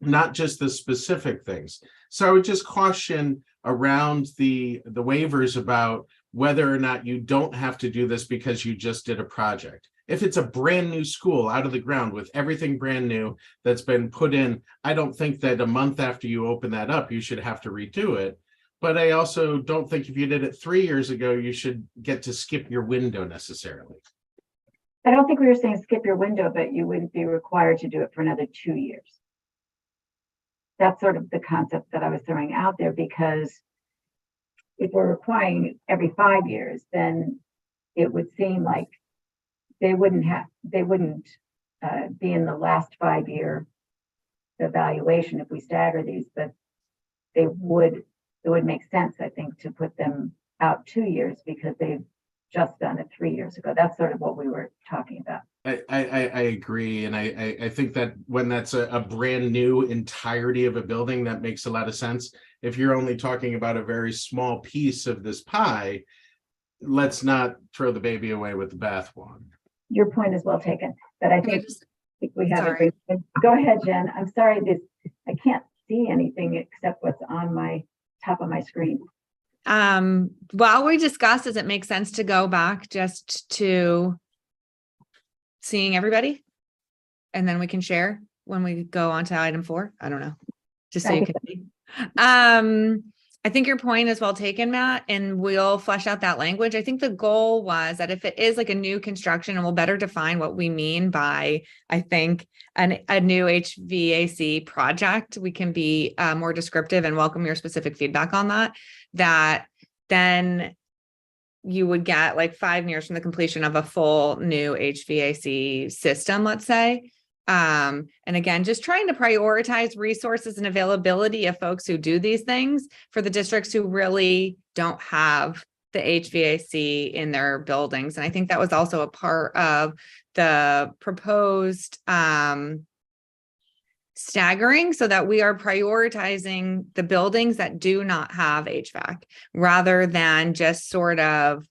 not just the specific things. So I would just caution around the waivers about whether or not you don't have to do this because you just did a project. If it's a brand new school out of the ground with everything brand new that's been put in, I don't think that a month after you open that up, you should have to redo it. But I also don't think if you did it 3 years ago, you should get to skip your window necessarily. I don't think we were saying skip your window, but you wouldn't be required to do it for another 2 years. That's sort of the concept that I was throwing out there, because if we're requiring every 5 years, then it would seem like they wouldn't be in the last 5-year evaluation if we stagger these, but it would make sense, I think, to put them out 2 years because they've just done it 3 years ago. That's sort of what we were talking about. I agree. And I think that when that's a brand new entirety of a building, that makes a lot of sense. If you're only talking about a very small piece of this pie, let's not throw the baby away with the bathwater. Your point is well taken, but I think we have Sorry. it. Go ahead, Jen. I'm sorry, I can't see anything except what's on my top of my screen. While we discuss, does it make sense to go back just to seeing everybody? And then we can share when we go on to item 4. I don't know. Just so you can see. I think your point is well taken, Matt, and we'll flesh out that language. I think the goal was that if it is like a new construction, and we'll better define what we mean by, I think, a new HVAC project, we can be more descriptive and welcome your specific feedback on that then you would get like 5 years from the completion of a full new HVAC system, let's say. And again, just trying to prioritize resources and availability of folks who do these things for the districts who really don't have the HVAC in their buildings. And I think that was also a part of the proposed staggering, so that we are prioritizing the buildings that do not have HVAC rather than just sort of.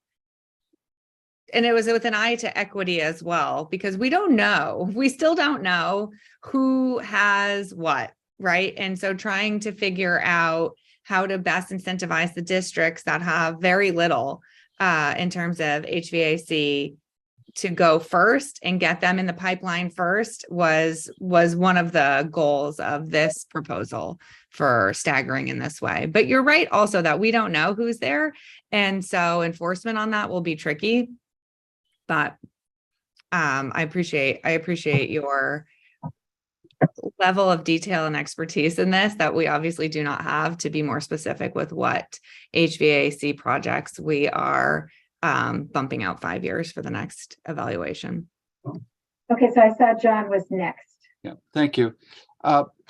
And it was with an eye to equity as well, because we still don't know who has what, right? And so trying to figure out how to best incentivize the districts that have very little in terms of HVAC to go first and get them in the pipeline first was one of the goals of this proposal for staggering in this way. But you're right also that we don't know who's there. And so enforcement on that will be tricky. But I appreciate your level of detail and expertise in this that we obviously do not have to be more specific with what HVAC projects we are bumping out 5 years for the next evaluation. Okay, so I saw John was next. Yeah, thank you.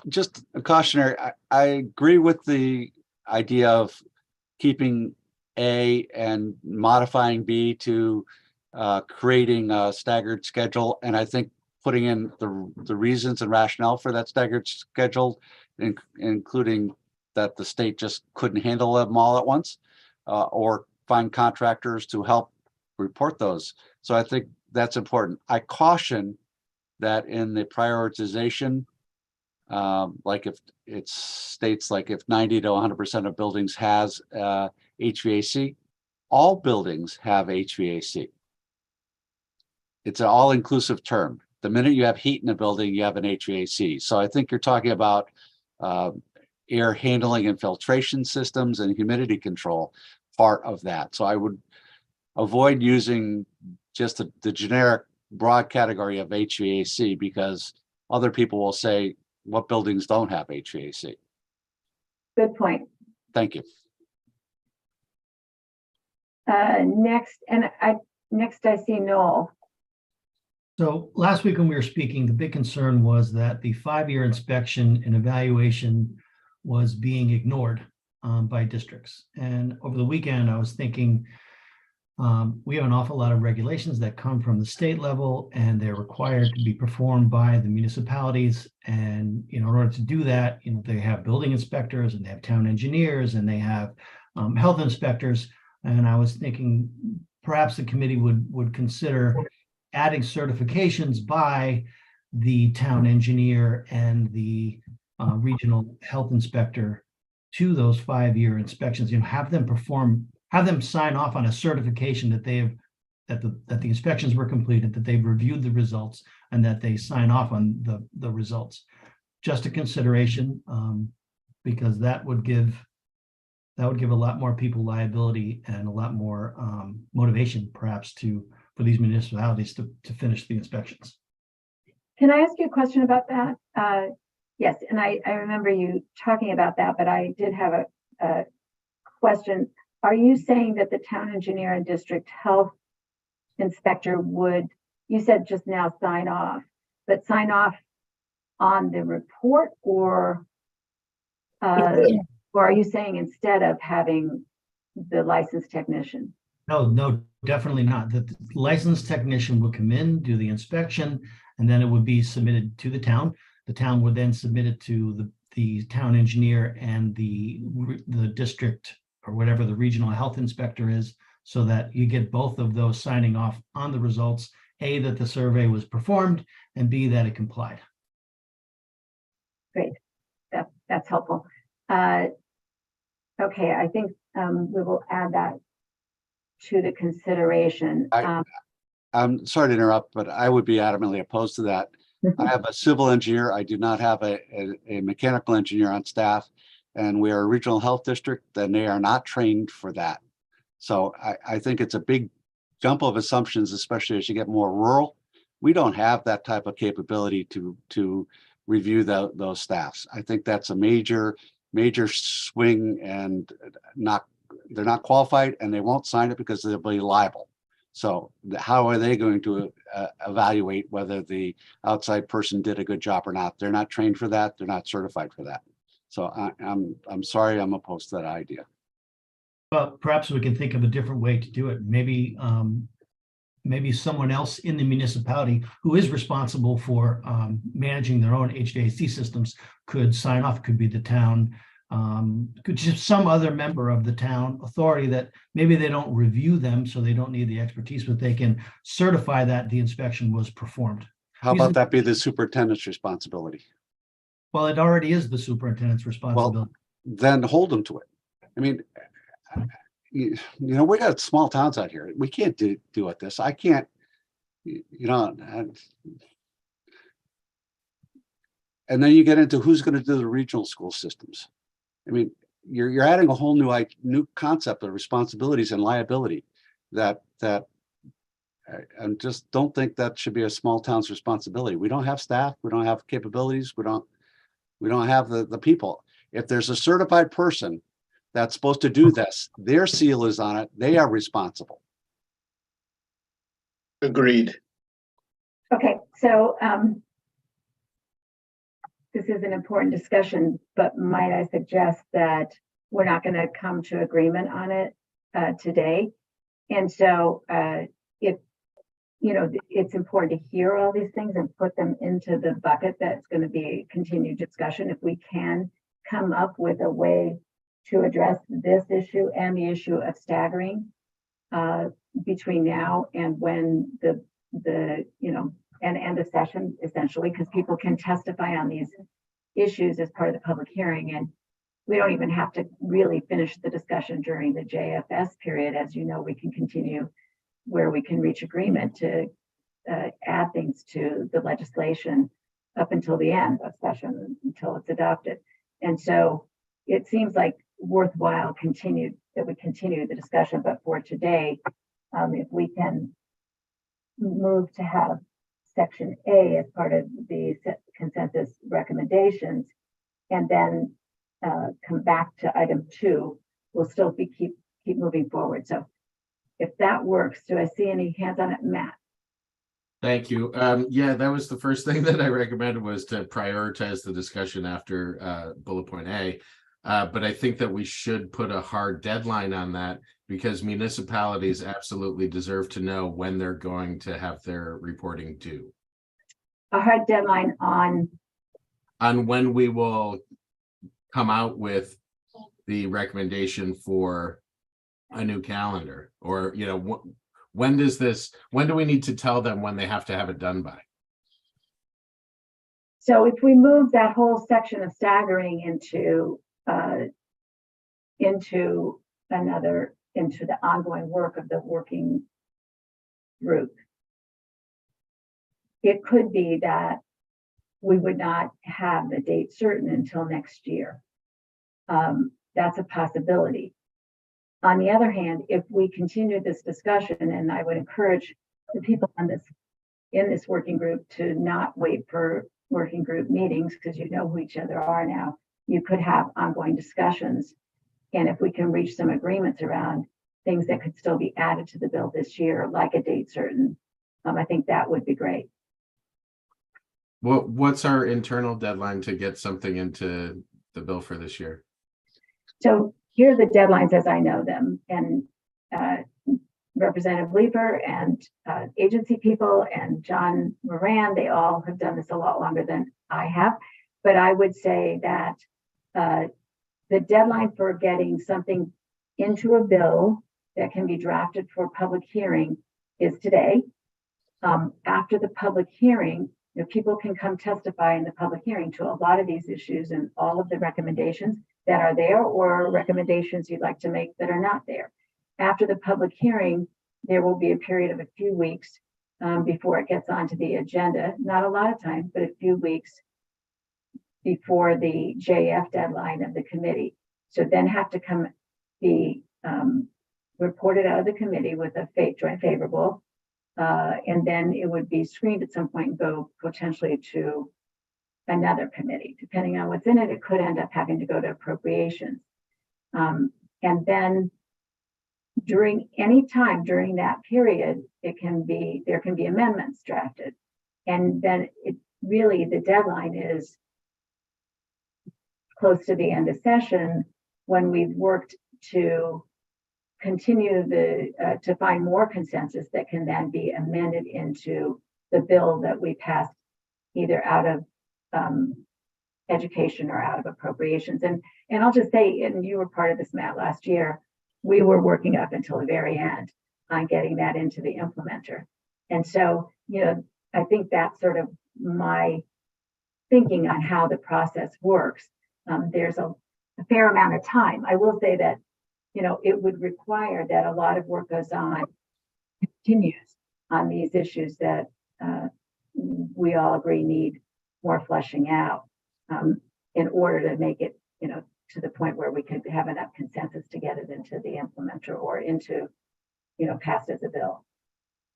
Just a cautionary, I agree with the idea of keeping A and modifying B to creating a staggered schedule. And I think putting in the reasons and rationale for that staggered schedule, including that the state just couldn't handle them all at once, or find contractors to help report those. So I think that's important. I caution that in the prioritization, like if it states like if 90 to 100% of buildings has HVAC, all buildings have HVAC. It's an all-inclusive term. The minute you have heat in a building, you have an HVAC. So I think you're talking about air handling and filtration systems and humidity control part of that. So I would avoid using just the generic broad category of HVAC, because other people will say, what buildings don't have HVAC? Good point. Thank you. Next I see Noel. So last week when we were speaking, the big concern was that the 5-year inspection and evaluation was being ignored by districts. And over the weekend, I was thinking, We have an awful lot of regulations that come from the state level, and they're required to be performed by the municipalities. And in order to do that, they have building inspectors, and they have town engineers, and they have health inspectors. And I was thinking perhaps the committee would consider adding certifications by the town engineer and the regional health inspector to those 5-year inspections. Have them sign off on a certification that that the inspections were completed, that they've reviewed the results, and that they sign off on the results. Just a consideration, because that would give a lot more people liability and a lot more motivation, perhaps, for these municipalities to finish the inspections. Can I ask you a question about that? Yes, and I remember you talking about that, but I did have a question. Are you saying that the town engineer and district health inspector would, you said just now sign off on the report, or are you saying instead of having the licensed technician? No, definitely not. The licensed technician will come in, do the inspection, and then it would be submitted to the town. The town would then submit it to the town engineer and the district, or whatever the regional health inspector is, so that you get both of those signing off on the results, A, that the survey was performed, and B, that it complied. Great, that's helpful. Okay, I think we will add that to the consideration. I'm sorry to interrupt, but I would be adamantly opposed to that. I have a civil engineer. I do not have a mechanical engineer on staff, and we are a regional health district, and they are not trained for that. So I think it's a big jump of assumptions, especially as you get more rural. We don't have that type of capability to review those staffs. I think that's a major swing, and they're not qualified, and they won't sign it because they'll be liable. So how are they going to evaluate whether the outside person did a good job or not? They're not trained for that. They're not certified for that. So I'm sorry, I'm opposed to that idea. Well, perhaps we can think of a different way to do it. Maybe someone else in the municipality who is responsible for managing their own HVAC systems could sign off. Could be the town, could just some other member of the town authority that maybe they don't review them, so they don't need the expertise, but they can certify that the inspection was performed. How about that be the superintendent's responsibility? Well, it already is the superintendent's responsibility. Then hold them to it. I mean, we got small towns out here. We can't do it this. I can't, and then you get into who's going to do the regional school systems. I mean, you're adding a whole new concept of responsibilities and liability that I just don't think that should be a small town's responsibility. We don't have staff. We don't have capabilities. We don't have the people. If there's a certified person that's supposed to do this, their seal is on it. They are responsible. Agreed. Okay, so this is an important discussion, but might I suggest that we're not going to come to agreement on it today? And so it's important to hear all these things and put them into the bucket that's going to be continued discussion. If we can come up with a way to address this issue and the issue of staggering between now and when the end of session, essentially, because people can testify on these issues as part of the public hearing, and we don't even have to really finish the discussion during the JFS period. As you know, we can continue where we can reach agreement to add things to the legislation up until the end of session, until it's adopted. And so it seems like worthwhile that we continue the discussion, but for today, if we can move to have section A as part of the consensus recommendations, and then come back to item 2, we'll still keep moving forward. So if that works, do I see any hands on it, Matt? Thank you. Yeah, that was the first thing that I recommended, was to prioritize the discussion after bullet point A. But I think that we should put a hard deadline on that because municipalities absolutely deserve to know when they're going to have their reporting due. A hard deadline on, When we will come out with the recommendation for a new calendar, or, you know, when do we need to tell them when they have to have it done by? so if we move that whole section of staggering into the ongoing work of the working group, it could be that we would not have the date certain until next year. That's a possibility. On the other hand, if we continue this discussion, and I would encourage the people in this working group to not wait for working group meetings, because you know who each other are now, you could have ongoing discussions. And if we can reach some agreements around things that could still be added to the bill this year, like a date certain, I think that would be great. What's our internal deadline to get something into the bill for this year? So here are the deadlines as I know them, and Representative Leeper and agency people and John Moran, they all have done this a lot longer than I have. But I would say that the deadline for getting something into a bill that can be drafted for public hearing is today. After the public hearing, you know, people can come testify in the public hearing to a lot of these issues and all of the recommendations that are there, or recommendations you'd like to make that are not there. After the public hearing, there will be a period of a few weeks before it gets onto the agenda. Not a lot of time, but a few weeks before the JF deadline of the committee. So then have to come be reported out of the committee with a joint favorable. And then it would be screened at some point and go potentially to another committee. Depending on what's in it, it could end up having to go to appropriations. And then during any time during that period, there can be amendments drafted. And then the deadline is close to the end of session, when we've worked to continue to find more consensus that can then be amended into the bill that we passed either out of education or out of appropriations. And I'll just say, and you were part of this, Matt, last year, we were working up until the very end on getting that into the implementer. And so, you know, I think that's sort of my thinking on how the process works. There's a fair amount of time. I will say that, you know, it would require that a lot of work goes on, continues on these issues that we all agree need more fleshing out in order to make it, you know, to the point where we could have enough consensus to get it into the implementer or into, you know, passed as a bill.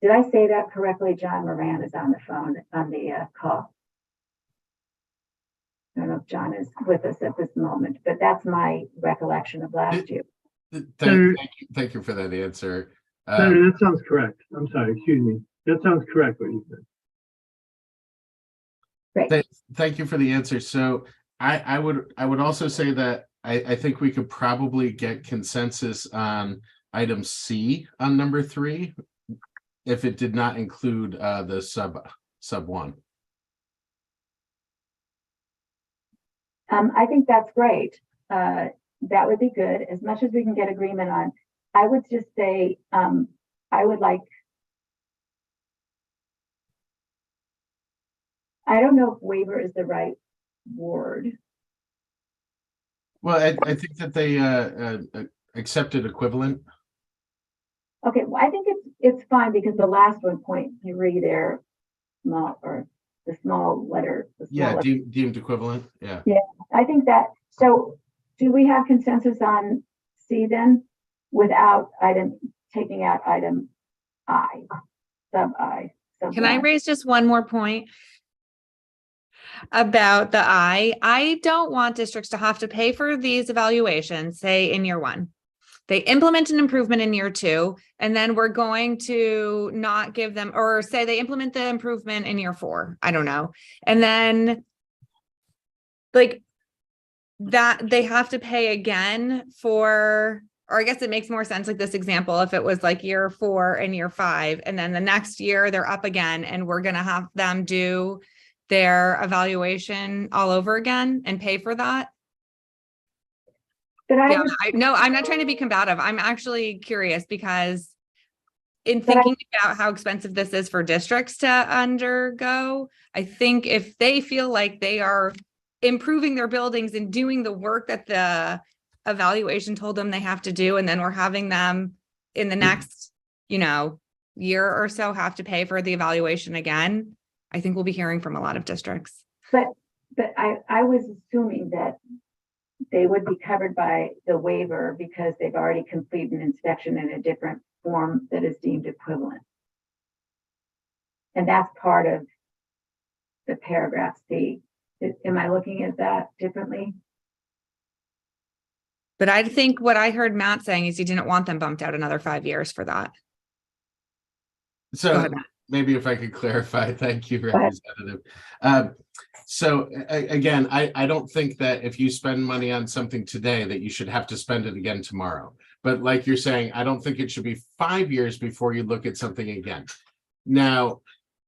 Did I say that correctly? John Moran is on the phone on the call. I don't know if John is with us at this moment, but that's my recollection of last year. Thank you for that answer. Senator, that sounds correct. I'm sorry, excuse me. That sounds correct what you said. Great. Thank you for the answer. So I would also say that I think we could probably get consensus on item C on number 3 if it did not include the sub 1. I think that's great. That would be good, as much as we can get agreement on. I would just say, I would like, I don't know if waiver is the right word. Well, I think that they accepted equivalent. Okay, well, I think it's fine because the last one, point 3 there, small, or the small letter. Yeah, deemed equivalent. Yeah. Yeah, I think that. So, do we have consensus on C then, without taking out item I, sub I? Can I raise just one more point about the I don't want districts to have to pay for these evaluations, say in year 1. They implement an improvement in year 2, and then we're going to not give them, or say they implement the improvement in year 4. I don't know. And then, like, that they have to pay again for, or I guess it makes more sense like this example, if it was like year 4 and year 5, and then the next year they're up again and we're gonna have them do their evaluation all over again and pay for that. But I Yeah, would, no, I'm not trying to be combative. I'm actually curious because in But I- thinking about how expensive this is for districts to undergo, I think if they feel like they are improving their buildings and doing the work that the evaluation told them they have to do, and then we're having them in the next, year or so have to pay for the evaluation again, I think we'll be hearing from a lot of districts. but I was assuming that they would be covered by the waiver because they've already completed an inspection in a different form that is deemed equivalent. And that's part of the paragraph C. Am I looking at that differently? But I think what I heard Matt saying is he didn't want them bumped out another 5 years for that. Go So ahead, Matt. maybe if I could clarify, thank you, ahead. Representative. So again, I don't think that if you spend money on something today that you should have to spend it again tomorrow. But like you're saying, I don't think it should be 5 years before you look at something again. Now,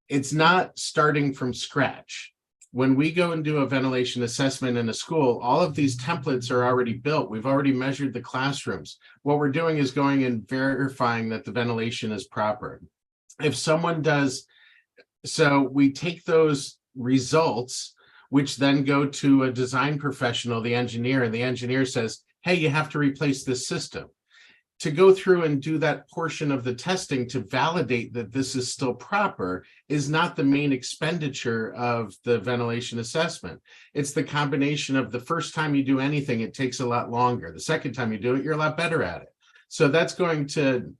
it's not starting from scratch. When we go and do a ventilation assessment in a school, all of these templates are already built. We've already measured the classrooms. What we're doing is going and verifying that the ventilation is proper. If someone does, so we take those results, which then go to a design professional, the engineer, and the engineer says, hey, you have to replace this system. To go through and do that portion of the testing to validate that this is still proper is not the main expenditure of the ventilation assessment. It's the combination of the first time you do anything, it takes a lot longer. The second time you do it, you're a lot better at it. So that's going to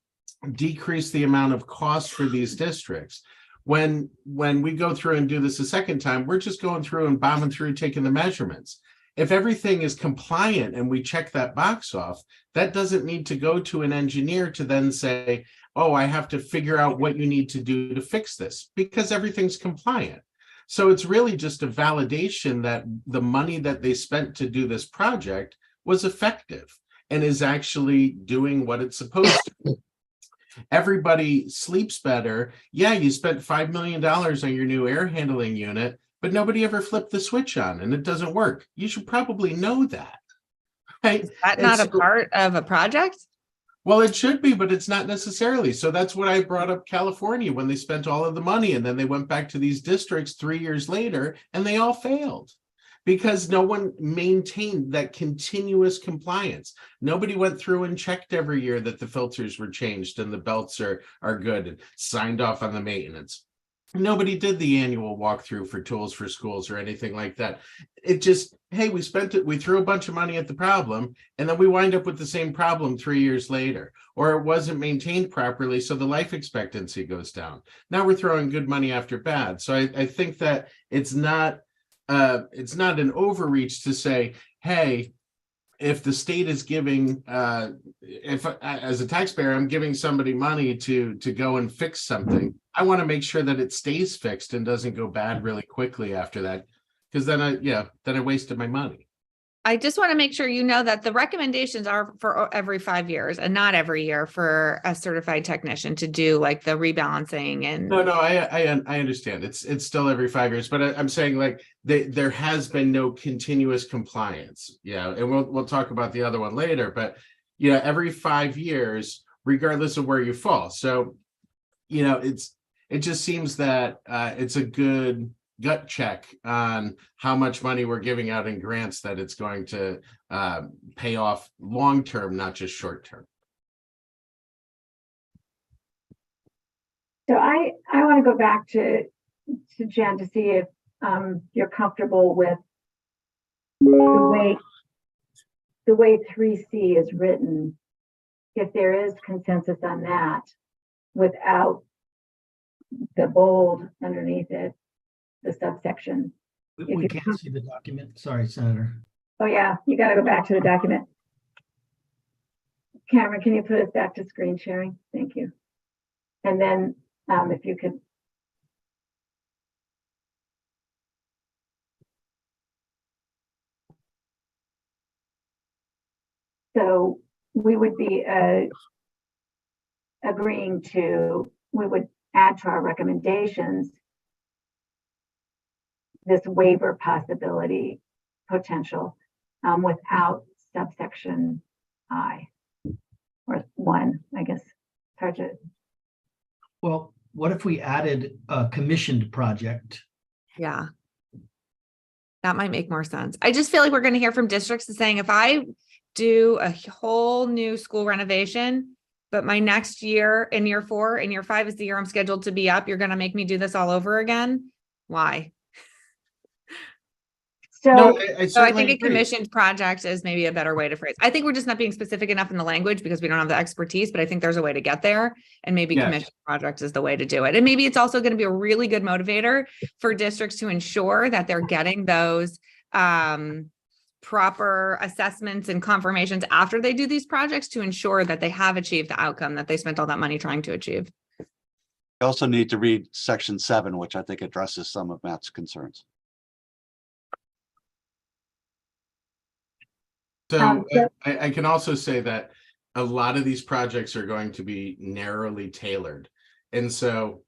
decrease the amount of cost for these districts. When we go through and do this a second time, we're just going through and bombing through, taking the measurements. If everything is compliant and we check that box off, that doesn't need to go to an engineer to then say, oh, I have to figure out what you need to do to fix this, because everything's compliant. So it's really just a validation that the money that they spent to do this project was effective and is actually doing what it's supposed to. Everybody sleeps better. Yeah, you spent $5 million on your new air handling unit, but nobody ever flipped the switch on and it doesn't work. You should probably know that, right? Is that not a part of a project? Well, it should be, but it's not necessarily. So that's what I brought up California when they spent all of the money and then they went back to these districts 3 years later and they all failed because no one maintained that continuous compliance. Nobody went through and checked every year that the filters were changed and the belts are good and signed off on the maintenance. Nobody did the annual walkthrough for tools for schools or anything like that. It just, hey, we spent it, we threw a bunch of money at the problem, and then we wind up with the same problem 3 years later, or it wasn't maintained properly, so the life expectancy goes down. Now we're throwing good money after bad. So I think that it's not an overreach to say, hey, if the state is giving, if as a taxpayer, I'm giving somebody money to go and fix something, I want to make sure that it stays fixed and doesn't go bad really quickly after that, because then I wasted my money. I just want to make sure you know that the recommendations are for every 5 years and not every year for a certified technician to do like the rebalancing and. No, I understand. It's still every 5 years, but I'm saying like there has been no continuous compliance. Yeah, and we'll talk about the other one later, but every 5 years, regardless of where you fall. So, it just seems that it's a good gut check on how much money we're giving out in grants that it's going to pay off long term, not just short term. So I want to go back to Jen to see if you're comfortable with the way 3C is written, if there is consensus on that without the bold underneath it, the subsection. We can't see the document. Sorry, Senator. Oh yeah, you got to go back to the document. Cameron, can you put us back to screen sharing? Thank you. And then if you could. So we would be agreeing to, we would add to our recommendations this waiver possibility potential without subsection I or 1, I guess. It's hard to, Well, what if we added a commissioned project? Yeah. That might make more sense. I just feel like we're going to hear from districts saying, if I do a whole new school renovation, but my next year in year 4 and year 5 is the year I'm scheduled to be up, you're going to make me do this all over again. Why? No, so I So I certainly think a agree. commissioned project is maybe a better way to phrase. I think we're just not being specific enough in the language because we don't have the expertise, but I think there's a way to get there. And maybe Yes. commission project is the way to do it. And maybe it's also going to be a really good motivator for districts to ensure that they're getting those proper assessments and confirmations after they do these projects to ensure that they have achieved the outcome that they spent all that money trying to achieve. You also need to read section 7, which I think addresses some of Matt's concerns. So so- I can also say that a lot of these projects are going to be narrowly tailored. And so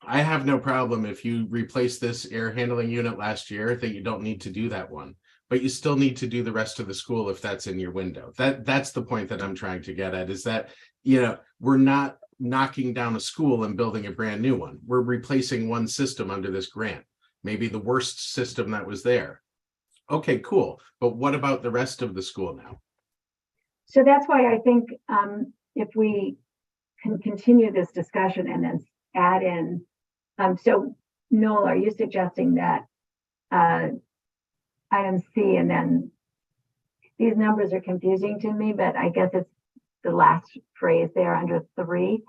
I have no problem if you replace this air handling unit last year, that you don't need to do that one, but you still need to do the rest of the school if that's in your window. That's the point that I'm trying to get at, is that, you know, we're not knocking down a school and building a brand new one. We're replacing one system under this grant, maybe the worst system that was there. Okay, cool. But what about the rest of the school now? So that's why I think if we can continue this discussion and then add in, so Noel, are you suggesting that item C, and then these numbers are confusing to me, but I guess it's the last phrase there under 3,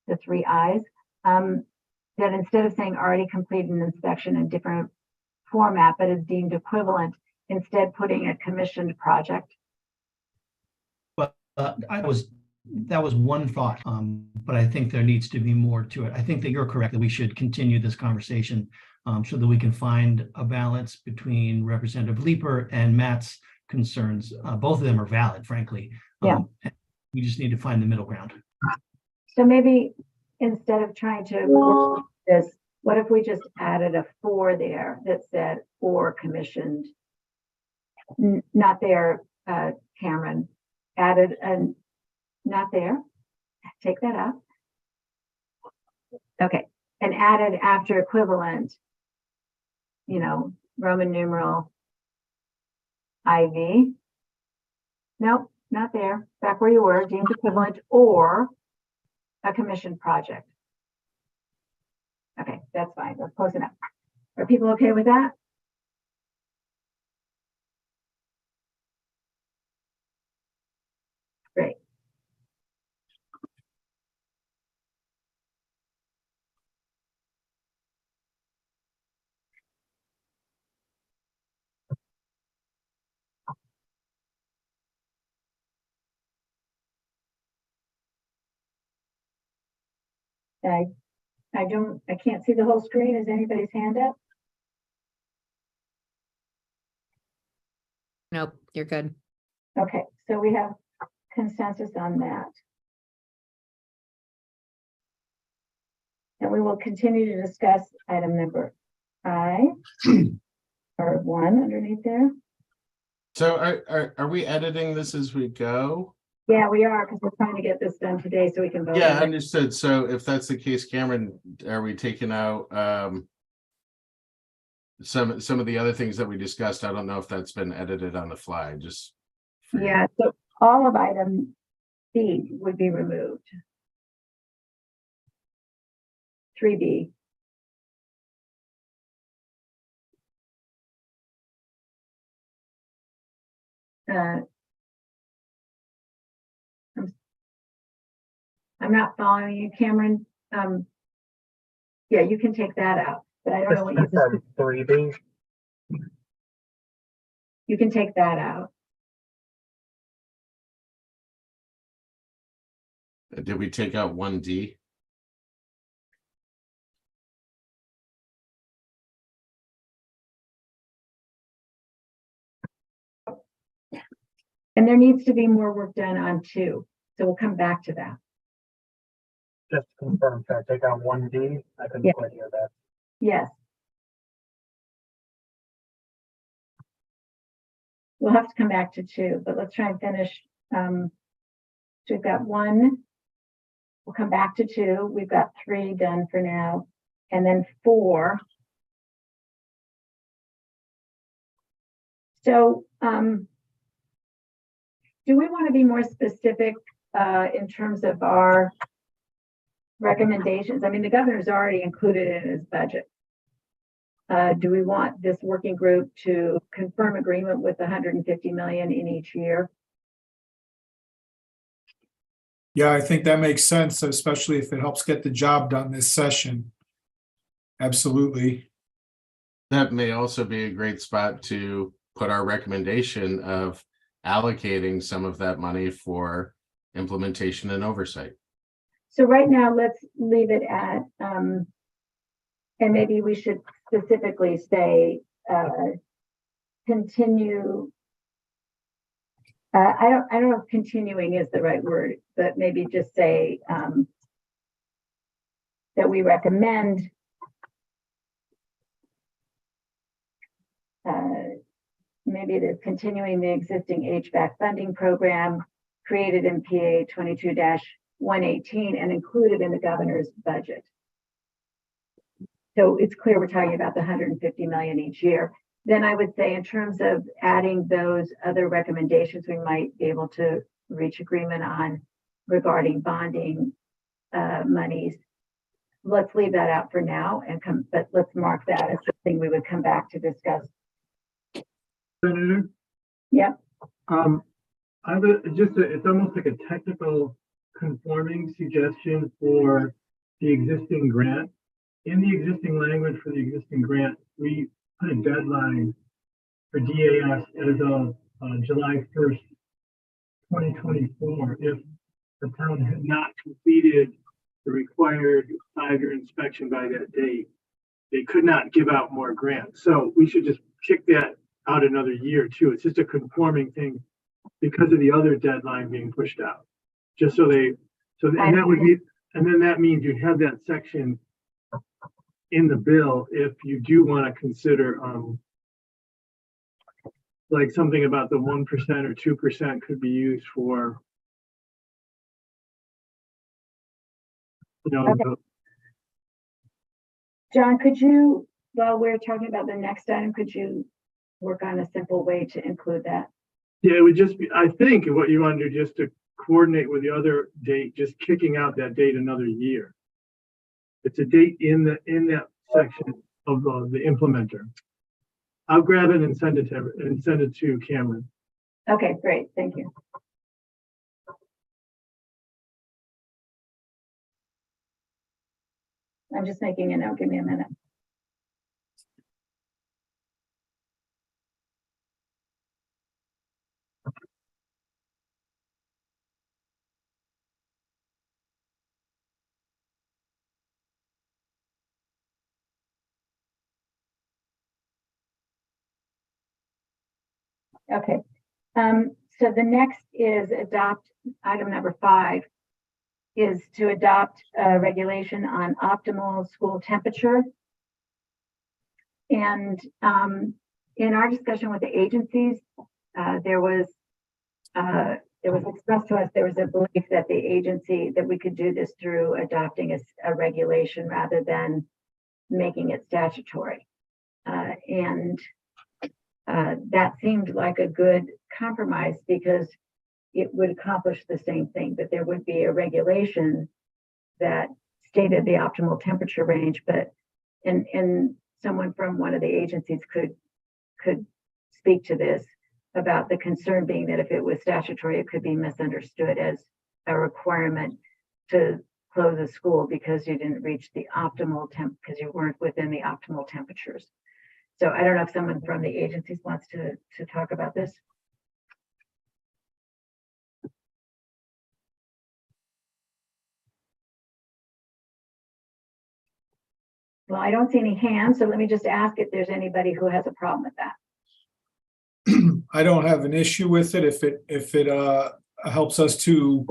the 3 I's, that instead of saying already completed an inspection in different format, but is deemed equivalent, instead putting a commissioned project. But that was one thought, but I think there needs to be more to it. I think that you're correct, that we should continue this conversation so that we can find a balance between Representative Leeper and Matt's concerns. Both of them are valid, frankly. Yeah. We just need to find the middle ground. So maybe instead of trying to work this, what if we just added a 4 there that said or commissioned? Not there, Cameron. Added and not there. Take that out. Okay, and added after equivalent, you know, Roman numeral IV. Nope, not there. Back where you were, deemed equivalent or a commissioned project. Okay, that's fine. That's close enough. Are people okay with that? Great. I can't see the whole screen. Is anybody's hand up? Nope, you're good. Okay, so we have consensus on that. And we will continue to discuss item number I, or 1 underneath there. So are we editing this as we go? Yeah, we are, because we're trying to get this done today so we can vote. Yeah, on it. understood. So if that's the case, Cameron, are we taking out some of the other things that we discussed? I don't know if that's been edited on the fly, just. for you. Yeah, so all of item B would be removed. 3B. I'm not following you, Cameron. Yeah, you can take that out, but I don't know what you From 3B. you can take that out. Did we take out 1D? And there needs to be more work done on 2. So we'll come back to that. Just to confirm, can I take out 1D? I couldn't Yeah. quite hear that. Yes. We'll have to come back to 2, but let's try and finish. So we've got 1. We'll come back to 2. We've got 3 done for now. And then 4. So do we want to be more specific in terms of our recommendations? I mean, the governor's already included it in his budget. Do we want this working group to confirm agreement with 150 million in each year? Yeah, I think that makes sense, especially if it helps get the job done this session. Absolutely. That may also be a great spot to put our recommendation of allocating some of that money for implementation and oversight. So right now, let's leave it at, and maybe we should specifically say, continue. I don't know if continuing is the right word, but maybe just say that we recommend maybe it is continuing the existing HVAC funding program created in PA 22-118 and included in the governor's budget. So it's clear we're talking about the 150 million each year. Then I would say in terms of adding those other recommendations, we might be able to reach agreement on regarding bonding monies. Let's leave that out for now but let's mark that as something we would come back to discuss. Senator? Yep. I have it's almost like a technical conforming suggestion for the existing grant. In the existing language for the existing grant, we put a deadline for DAS as of July 1st, 2024. If the town had not completed the required 5-year inspection by that date, they could not give out more grants. So we should just kick that out another year too. It's just a conforming thing because of the other deadline being pushed out. Just so and that would be, and then that means you have that section in the bill if you do want to consider like something about the 1% or 2% could be used for, Okay. John, could you, while we're talking about the next item, could you work on a simple way to include that? Yeah, it would just be, I think what you want to do just to coordinate with the other date, just kicking out that date another year. It's a date in that section of the implementer. I'll grab it and send it to Cameron. Okay, great. Thank you. I'm just making a note. Give me a minute. Okay. So the next is adopt item number 5 is to adopt a regulation on optimal school temperature. And in our discussion with the agencies, it was expressed to us there was a belief that the agency that we could do this through adopting a regulation rather than making it statutory. That seemed like a good compromise because it would accomplish the same thing, that there would be a regulation that stated the optimal temperature range, but and someone from one of the agencies could speak to this about the concern being that if it was statutory, it could be misunderstood as a requirement to close a school because you didn't reach the optimal because you weren't within the optimal temperatures. So I don't know if someone from the agencies wants to talk about this. Well, I don't see any hands, so let me just ask if there's anybody who has a problem with that. I don't have an issue with it if it helps us to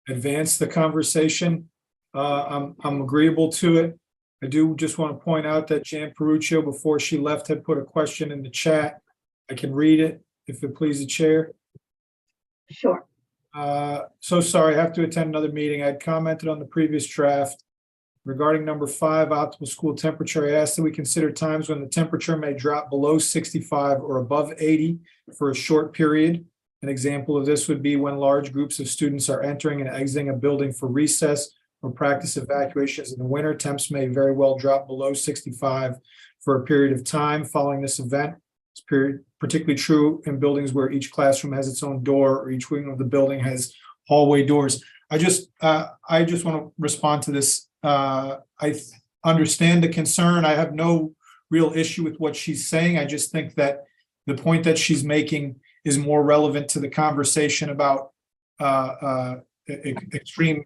advance the conversation. I'm agreeable to it. I do just want to point out that Jan Peruccio, before she left, had put a question in the chat. I can read it if it pleases the chair. Sure. So sorry, I have to attend another meeting. I'd commented on the previous draft regarding number 5, optimal school temperature. I asked that we consider times when the temperature may drop below 65 or above 80 for a short period. An example of this would be when large groups of students are entering and exiting a building for recess or practice evacuations in the winter. Temps may very well drop below 65 for a period of time following this event. It's particularly true in buildings where each classroom has its own door or each wing of the building has hallway doors. I just want to respond to this. I understand the concern. I have no real issue with what she's saying. I just think that the point that she's making is more relevant to the conversation about extreme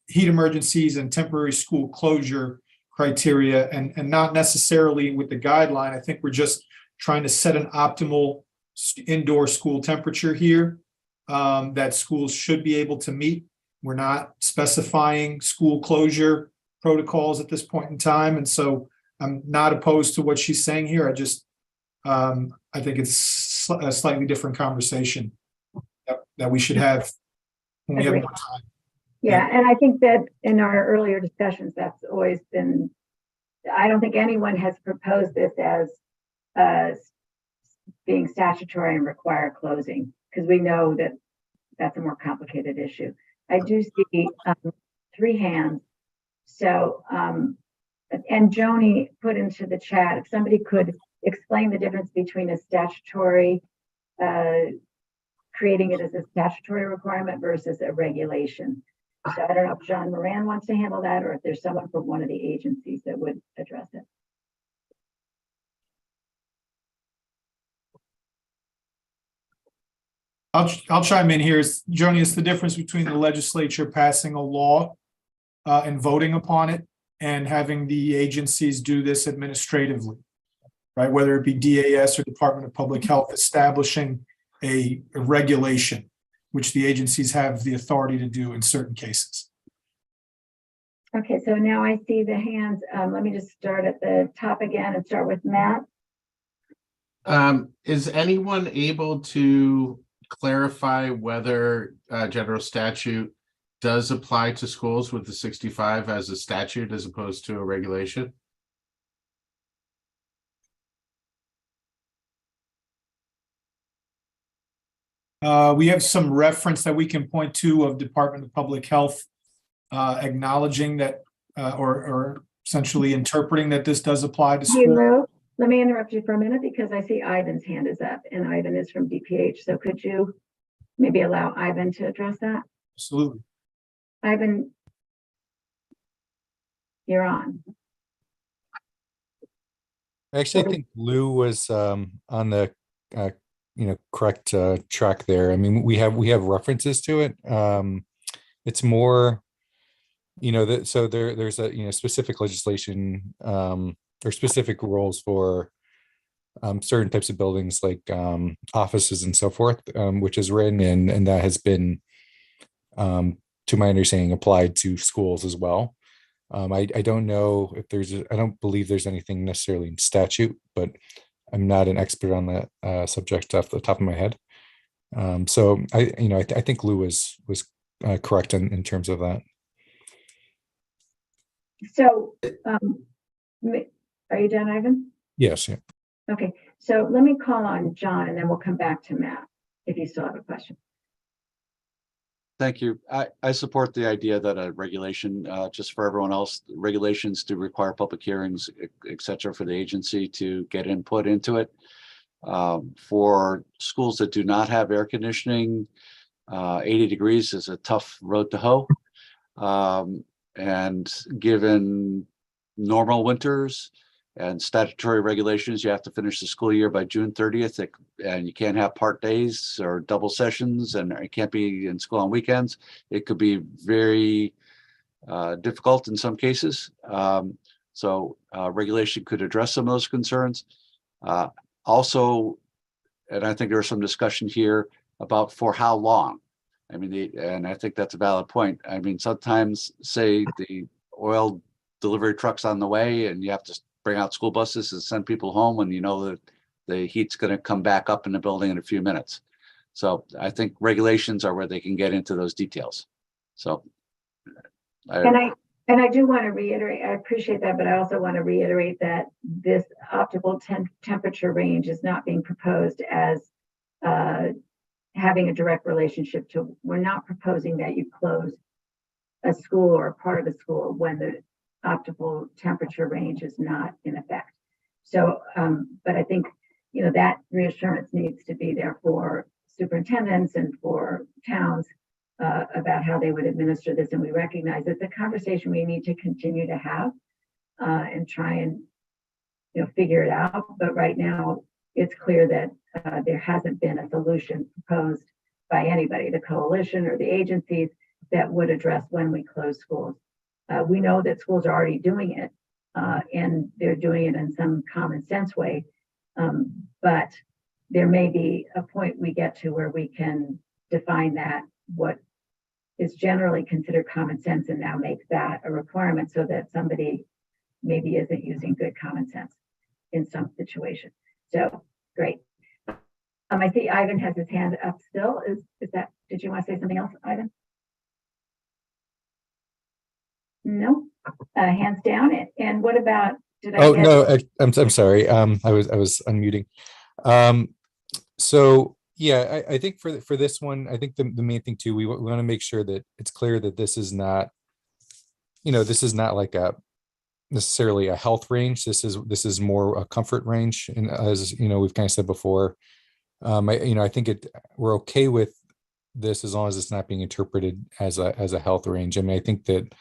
heat emergencies and temporary school closure criteria, and not necessarily with the guideline. I think we're just trying to set an optimal indoor school temperature here that schools should be able to meet. We're not specifying school closure protocols at this point in time. And so I'm not opposed to what she's saying here. I just, I think it's a slightly different conversation that we should have when we have more time. Yeah, and I think that in our earlier discussions, that's always been, I don't think anyone has proposed this as being statutory and require closing, because we know that that's a more complicated issue. I do see 3 hands. So, and Joni put into the chat, if somebody could explain the difference between a statutory, creating it as a statutory requirement versus a regulation. So I don't know if John Moran wants to handle that, or if there's someone from one of the agencies that would address it. I'll chime in here. Joni, it's the difference between the legislature passing a law and voting upon it and having the agencies do this administratively, right? Whether it be DAS or Department of Public Health establishing a regulation, which the agencies have the authority to do in certain cases. Okay, so now I see the hands. Let me just start at the top again and start with Matt. Is anyone able to clarify whether general statute does apply to schools with the 65 as a statute as opposed to a regulation? We have some reference that we can point to of Department of Public Health acknowledging that or essentially interpreting that this does apply to Hey, schools. Lou, let me interrupt you for a minute because I see Ivan's hand is up, and Ivan is from DPH. So could you maybe allow Ivan to address that? Absolutely. Ivan, you're on. Actually, I think Lou was on the correct track there. I mean, we have references to it. It's more, so there's a specific legislation or specific rules for certain types of buildings like offices and so forth, which is written in, and that has been, to my understanding, applied to schools as well. I don't know if I don't believe there's anything necessarily in statute, but I'm not an expert on that subject off the top of my head. So I think Lou was correct in terms of that. So, are you done, Ivan? Yes. Yeah. Okay, so let me call on John and then we'll come back to Matt if you still have a question. Thank you. I support the idea that a regulation, just for everyone else, regulations do require public hearings, et cetera, for the agency to get input into it. For schools that do not have air conditioning, 80 degrees is a tough road to hoe. And given normal winters and statutory regulations, you have to finish the school year by June 30th, and you can't have part days or double sessions, and it can't be in school on weekends. It could be very difficult in some cases. So regulation could address some of those concerns. Also, and I think there was some discussion here about for how long. I mean, and I think that's a valid point. I mean, sometimes say the oil delivery truck's on the way and you have to bring out school buses and send people home when you know that the heat's going to come back up in the building in a few minutes. So I think regulations are where they can get into those details. So. And I do want to reiterate, I appreciate that, but I also want to reiterate that this optimal temperature range is not being proposed as having a direct relationship to, we're not proposing that you close a school or a part of a school when the optimal temperature range is not in effect. So, but I think, you know, that reassurance needs to be there for superintendents and for towns about how they would administer this. And we recognize it's a conversation we need to continue to have and try and, you know, figure it out. But right now, it's clear that there hasn't been a solution proposed by anybody, the coalition or the agencies, that would address when we close schools. We know that schools are already doing it, and they're doing it in some common sense way. But there may be a point we get to where we can define that what is generally considered common sense and now make that a requirement so that somebody maybe isn't using good common sense in some situation. So great. I see Ivan has his hand up still. Is that, did you want to say something else, Ivan? No, hands down. And what about, did I? Oh, no, I'm sorry. I was unmuting. So yeah, I think for this one, I think the main thing too, we want to make sure that it's clear that this is not, you know, this is not like a necessarily a health range. This is more a comfort range. And as you know, we've kind of said before, I think we're okay with this as long as it's not being interpreted as a health range. I mean, I think that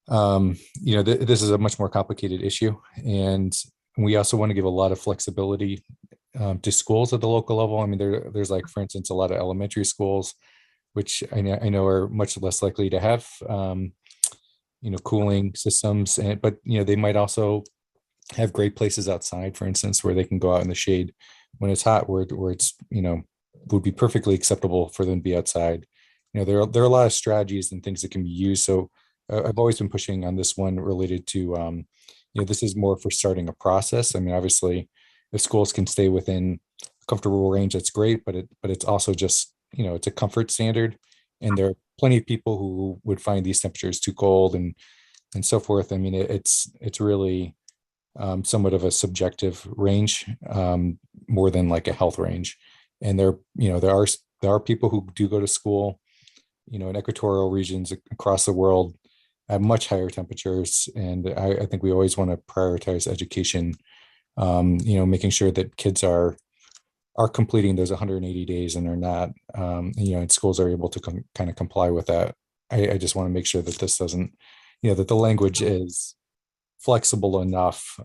this is a much more complicated issue, and we also want to give a lot of flexibility to schools at the local level. I mean, there's like, for instance, a lot of elementary schools, which I know are much less likely to have, cooling systems, but they might also have great places outside, for instance, where they can go out in the shade when it's hot, where it's, would be perfectly acceptable for them to be outside. There are a lot of strategies and things that can be used. So I've always been pushing on this one related to, this is more for starting a process. I mean, obviously, if schools can stay within a comfortable range, that's great, but it's also just, it's a comfort standard. And there are plenty of people who would find these temperatures too cold and so forth. I mean, it's really somewhat of a subjective range, more than like a health range. And there are people who do go to school, in equatorial regions across the world at much higher temperatures. And I think we always want to prioritize education, making sure that kids are completing those 180 days and are not, and schools are able to kind of comply with that. I just want to make sure that this doesn't, that the language is flexible enough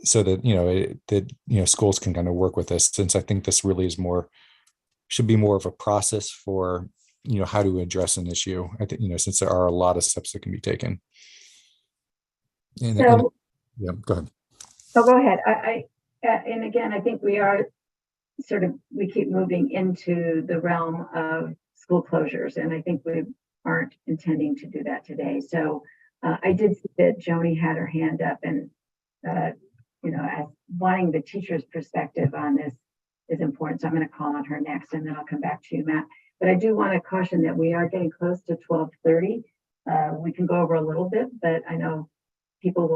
so that, schools can kind of work with this, since I think this really is should be more of a process for, how to address an issue. I think, since there are a lot of steps that can be taken. Yeah, go ahead. Oh, go ahead. And again, I think we keep moving into the realm of school closures, and I think we aren't intending to do that today. So I did see that Joni had her hand up, and as wanting the teacher's perspective on this is important. So I'm going to call on her next, and then I'll come back to you, Matt. But I do want to caution that we are getting close to 12:30. We can go over a little bit, but I know people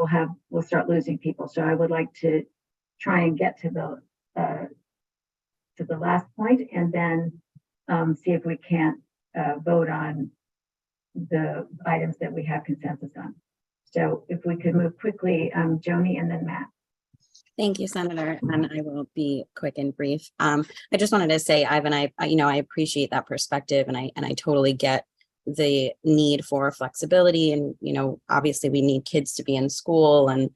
will start losing people. So I would like to try and get to the last point, and then see if we can't vote on the items that we have consensus on. So if we could move quickly, Joni and then Matt. Thank you, Senator, and I will be quick and brief. I just wanted to say, Ivan, I appreciate that perspective, and I totally get the need for flexibility, and obviously we need kids to be in school, and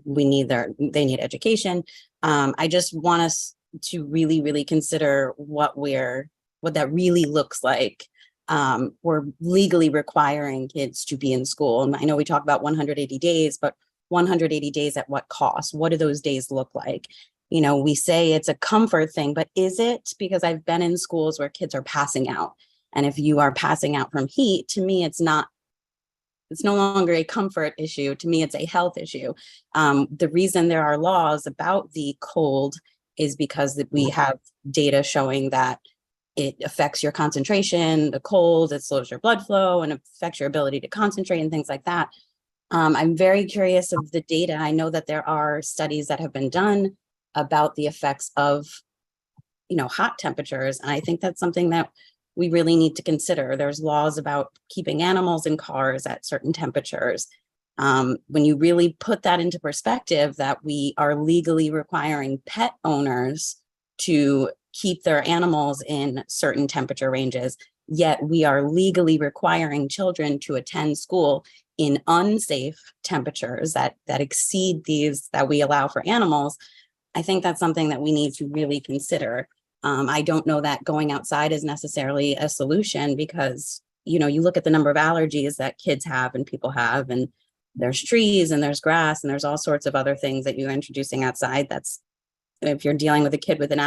they need education. I just want us to really, really consider what that really looks like. We're legally requiring kids to be in school, and I know we talk about 180 days, but 180 days at what cost? What do those days look like? we say it's a comfort thing, but is it? Because I've been in schools where kids are passing out. And if you are passing out from heat, to me, it's no longer a comfort issue. To me, it's a health issue. The reason there are laws about the cold is because we have data showing that it affects your concentration, the cold, it slows your blood flow and affects your ability to concentrate and things like that. I'm very curious of the data. I know that there are studies that have been done about the effects of, hot temperatures. And I think that's something that we really need to consider. There's laws about keeping animals in cars at certain temperatures. When you really put that into perspective, that we are legally requiring pet owners to keep their animals in certain temperature ranges, yet we are legally requiring children to attend school in unsafe temperatures that exceed these that we allow for animals. I think that's something that we need to really consider. I don't know that going outside is necessarily a solution because, you look at the number of allergies that kids have and people have, and there's trees and there's grass and there's all sorts of other things that you're introducing outside. That's, if you're dealing with a kid with an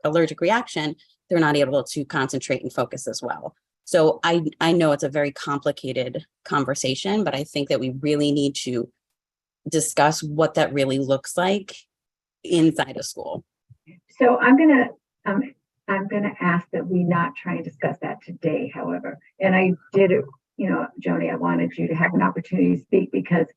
allergic reaction, they're not able to concentrate and focus as well. So I know it's a very complicated conversation, but I think that we really need to discuss what that really looks like inside a school. So I'm gonna ask that we not try and discuss that today, however. And I did, Joni, I wanted you to have an opportunity to speak because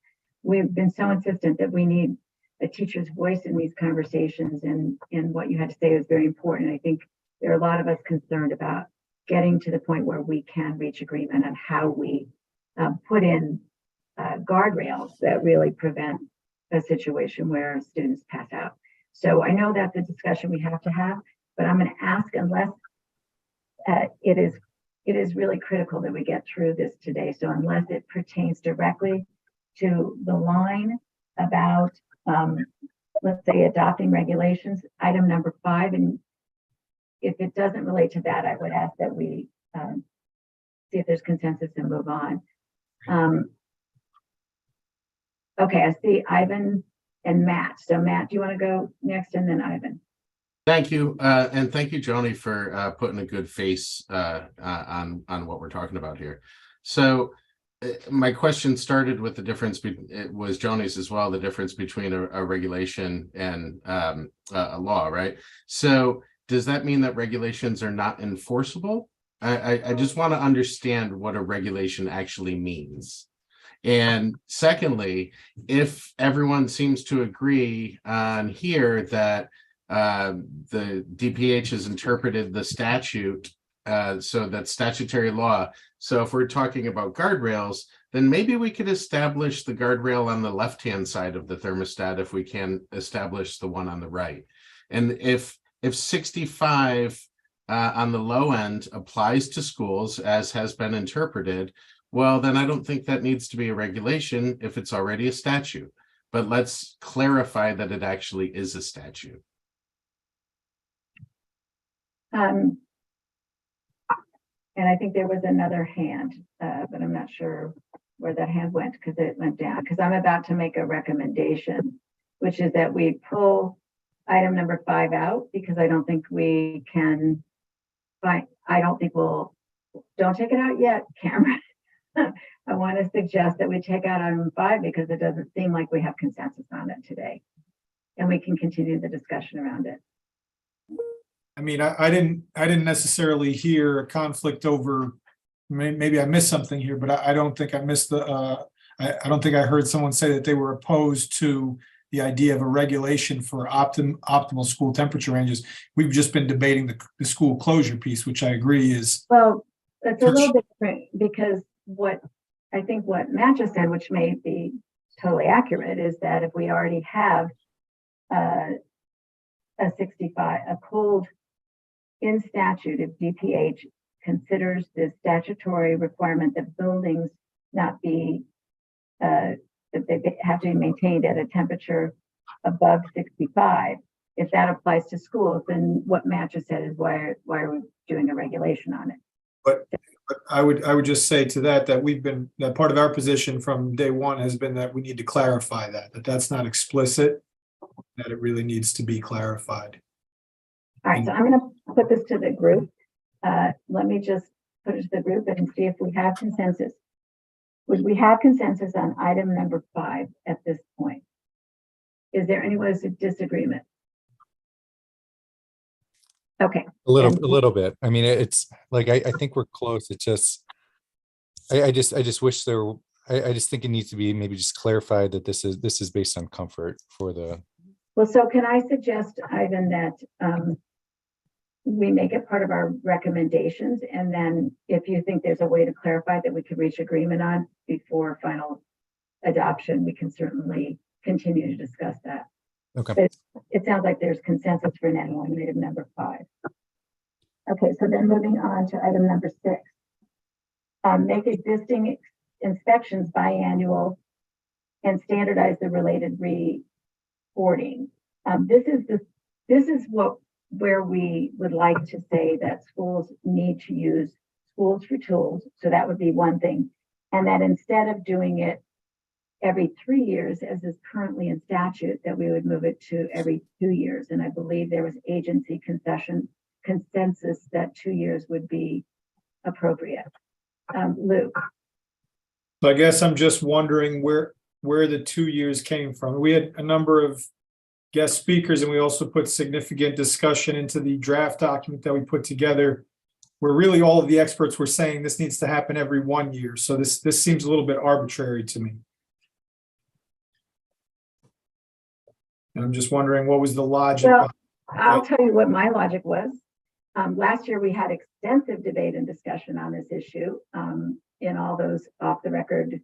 we've been so insistent that we need a teacher's voice in these conversations, and what you had to say is very important. I think there are a lot of us concerned about getting to the point where we can reach agreement on how we put in guardrails that really prevent a situation where students pass out. So I know that's a discussion we have to have, but I'm going to ask, unless it is really critical that we get through this today. So unless it pertains directly to the line about, let's say, adopting regulations, item number 5, and if it doesn't relate to that, I would ask that we see if there's consensus and move on. Okay, I see Ivan and Matt. So Matt, do you want to go next and then Ivan? Thank you. And thank you, Joni, for putting a good face on what we're talking about here. So my question started with the difference, it was Joni's as well, the difference between a regulation and a law, right? So does that mean that regulations are not enforceable? I just want to understand what a regulation actually means. And secondly, if everyone seems to agree on here that the DPH has interpreted the statute, so that's statutory law. So if we're talking about guardrails, then maybe we could establish the guardrail on the left-hand side of the thermostat if we can establish the one on the right. And if 65 on the low end applies to schools as has been interpreted, well, then I don't think that needs to be a regulation if it's already a statute. But let's clarify that it actually is a statute. And I think there was another hand, but I'm not sure where that hand went because it went down. Because I'm about to make a recommendation, which is that we pull item number 5 out because I don't think we can find, don't take it out yet, Cameron. I want to suggest that we take out item 5 because it doesn't seem like we have consensus on it today. And we can continue the discussion around it. I mean, I didn't necessarily hear a conflict over, maybe I missed something here, but I don't think I missed the, I don't think I heard someone say that they were opposed to the idea of a regulation for optimal school temperature ranges. We've just been debating the school closure piece, which I agree is. Well, it's a little different because what Matt just said, which may be totally accurate, is that if we already have a 65, a cold in statute, if DPH considers the statutory requirement that buildings not be, that they have to be maintained at a temperature above 65, if that applies to schools, then what Matt just said is why are we doing a regulation on it? But I would just say to that that part of our position from day one has been that we need to clarify that that's not explicit. that it really needs to be clarified. All right, so I'm gonna put this to the group. Let me just put it to the group and see if we have consensus. Would we have consensus on item number 5 at this point? Is there anyone's disagreement? Okay, A little bit. I mean, it's like, I think we're close. It's just, I just wish there, I just think it needs to be maybe just clarified that this is based on comfort for the, well, so can I suggest, Ivan, that we make it part of our recommendations, and then if you think there's a way to clarify that we could reach agreement on before final adoption, we can certainly continue to discuss that. okay. But it sounds like there's consensus for now on item number 5. Okay, so then moving on to item number 6. Make existing inspections biannual and standardize the related reporting. This is where we would like to say that schools need to use schools for tools. So that would be one thing. And that instead of doing it every 3 years, as is currently in statute, that we would move it to every 2 years. And I believe there was agency consensus that 2 years would be appropriate. Luke. So I guess I'm just wondering where the 2 years came from. We had a number of guest speakers, and we also put significant discussion into the draft document that we put together, where really all of the experts were saying this needs to happen every 1 year. So this seems a little bit arbitrary to me. And I'm just wondering, what was the logic? Well, I'll tell you what my logic was. Last year, we had extensive debate and discussion on this issue in all those off-the-record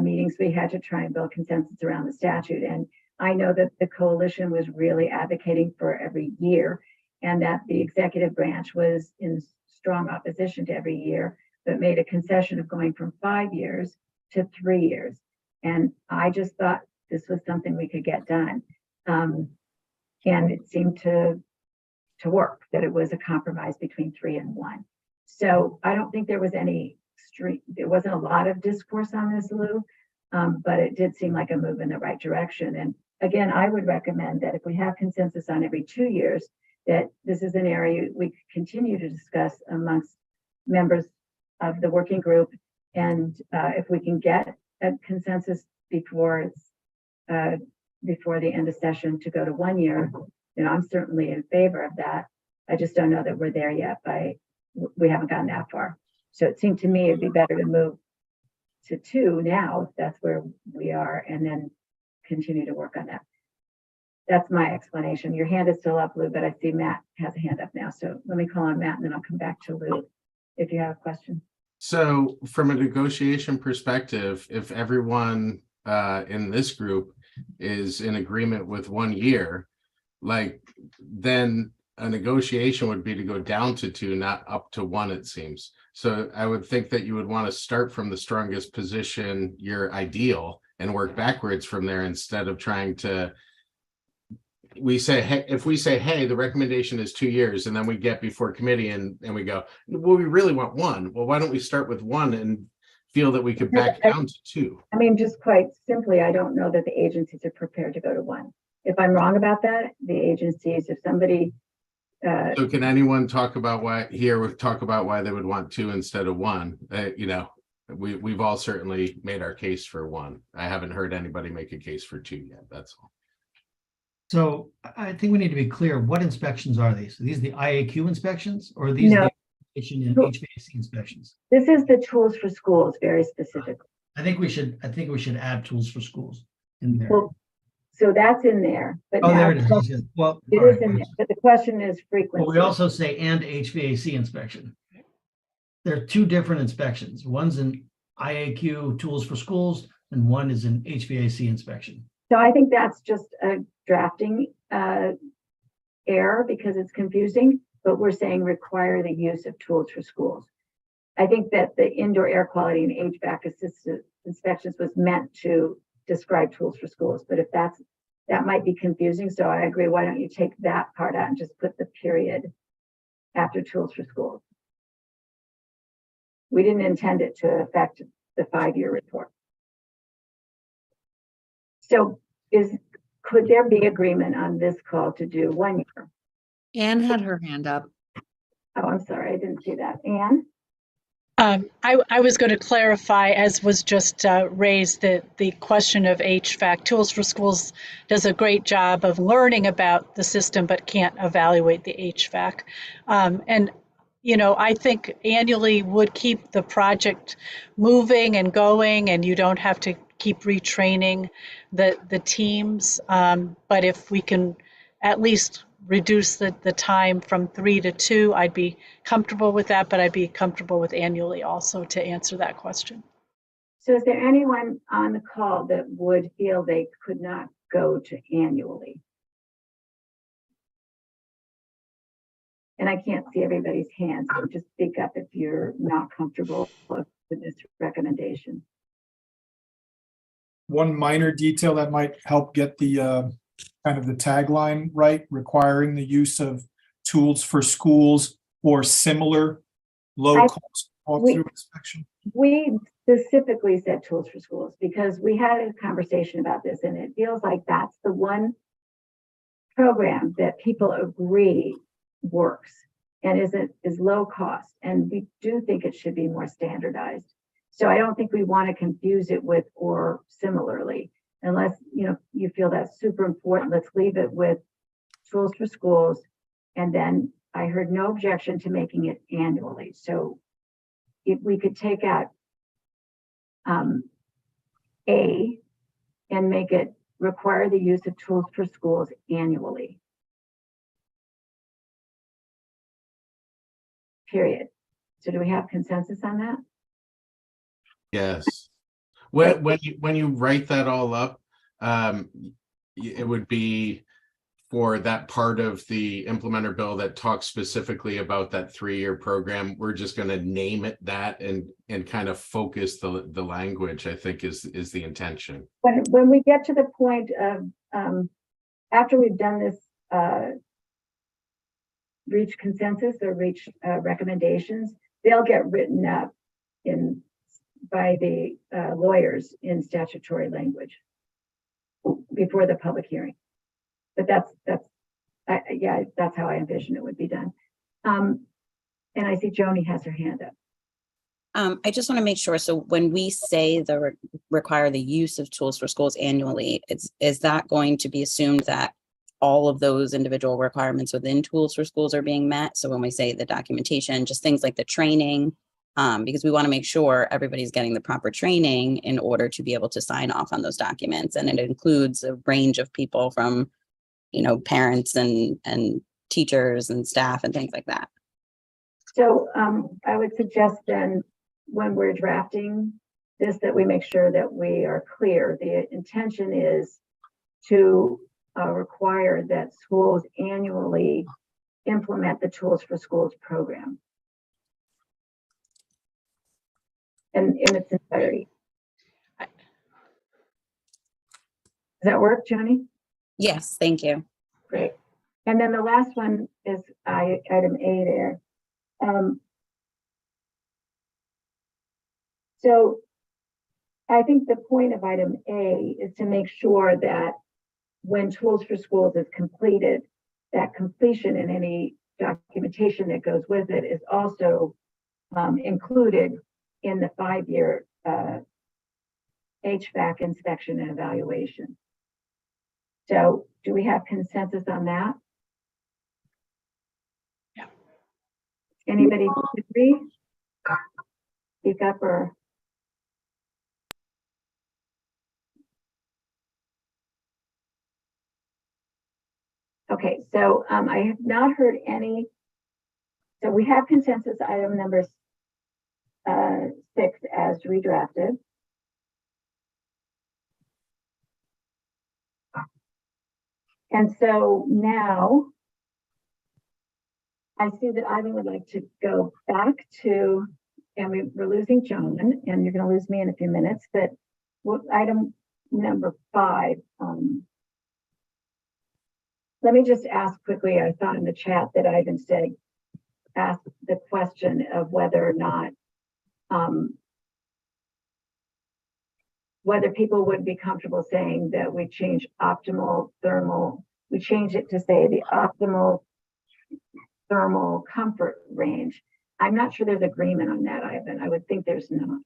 meetings we had to try and build consensus around the statute. And I know that the coalition was really advocating for every year, and that the executive branch was in strong opposition to every year, but made a concession of going from 5 years to 3 years. And I just thought this was something we could get done. And it seemed to work, that it was a compromise between 3 and 1. So I don't think there was there wasn't a lot of discourse on this, Lou, but it did seem like a move in the right direction. And again, I would recommend that if we have consensus on every 2 years, that this is an area we could continue to discuss amongst members of the working group. And if we can get a consensus before the end of session to go to 1 year, I'm certainly in favor of that. I just don't know that we're there yet. We haven't gotten that far. So it seemed to me it'd be better to move to 2 now, if that's where we are, and then continue to work on that. That's my explanation. Your hand is still up, Lou, but I see Matt has a hand up now. So let me call on Matt, and then I'll come back to Lou if you have a question. So from a negotiation perspective, if everyone in this group is in agreement with 1 year, then a negotiation would be to go down to 2, not up to 1, it seems. So I would think that you would want to start from the strongest position, your ideal, and work backwards from there, instead of trying to, if we say, hey, the recommendation is 2 years, and then we get before committee and we go, well, we really want 1. Well, why don't we start with 1 and feel that we could back down to 2? I mean, just quite simply, I don't know that the agencies are prepared to go to 1. If I'm wrong about that, the agencies, if somebody So can anyone talk about why they would want 2 instead of 1? We've all certainly made our case for 1. I haven't heard anybody make a case for 2 yet. That's all. So I think we need to be clear, what inspections are these? Are these the IAQ inspections, or are these No. the HVAC inspections? This is the tools for schools, very specifically. I think we should add tools for schools in there. Well, so that's in there, but Oh, now there it is. Yes. Well, it all is right. in there, but the question is frequency. But we also say and HVAC inspection. There are 2 different inspections. One's an IAQ tools for schools, and one is an HVAC inspection. So I think that's just a drafting error because it's confusing, but we're saying require the use of tools for schools. I think that the indoor air quality and HVAC assisted inspections was meant to describe tools for schools, but if that might be confusing. So I agree. Why don't you take that part out and just put the period after tools for schools? We didn't intend it to affect the 5-year report. So is could there be agreement on this call to do 1 year? Anne had her hand up. Oh, I'm sorry, I didn't see that. Anne? I was going to clarify, as was just raised, the question of HVAC. Tools for Schools does a great job of learning about the system, but can't evaluate the HVAC. And, you know, I think annually would keep the project moving and going, and you don't have to keep retraining the teams. But if we can at least reduce the time from 3 to 2, I'd be comfortable with that, but I'd be comfortable with annually also to answer that question. So is there anyone on the call that would feel they could not go to annually? And I can't see everybody's hands, so just speak up if you're not comfortable with this recommendation. One minor detail that might help get the kind of the tagline right, requiring the use of tools for schools or similar low-cost walkthrough inspection. We specifically said tools for schools because we had a conversation about this, and it feels like that's the one program that people agree works and is low cost, and we do think it should be more standardized. So I don't think we want to confuse it with or similarly, unless you feel that's super important. Let's leave it with tools for schools, and then I heard no objection to making it annually. So if we could take out A and make it require the use of tools for schools annually. Period. So do we have consensus on that? Yes. When you write that all up, it would be for that part of the implementer bill that talks specifically about that 3-year program. We're just going to name it that and kind of focus the language, I think is the intention. When we get to the point of after we've done this, reach consensus or reach recommendations, they'll get written up by the lawyers in statutory language before the public hearing. But that's how I envision it would be done. And I see Joni has her hand up. I just want to make sure. So when we say require the use of tools for schools annually, is that going to be assumed that all of those individual requirements within tools for schools are being met? So when we say the documentation, just things like the training, because we want to make sure everybody's getting the proper training in order to be able to sign off on those documents. And it includes a range of people from, parents and teachers and staff and things like that. So I would suggest then when we're drafting this, that we make sure that we are clear. The intention is to require that schools annually implement the Tools for Schools program and in its entirety. Does that work, Joni? Yes, thank you. Great. And then the last one is item A there. So I think the point of item A is to make sure that when Tools for Schools is completed, that completion and any documentation that goes with it is also included in the 5-year HVAC inspection and evaluation. So do we have consensus on that? Yeah. Anybody disagree? Speak up or. Okay, so I have not heard any. So we have consensus item number 6 as redrafted. And so now I see that Ivan would like to go back to, and we're losing John, and you're going to lose me in a few minutes, but item number 5. Let me just ask quickly, I thought in the chat that Ivan said, ask the question of whether or not whether people would be comfortable saying that we change optimal thermal, we change it to say the optimal thermal comfort range. I'm not sure there's agreement on that, Ivan. I would think there's not.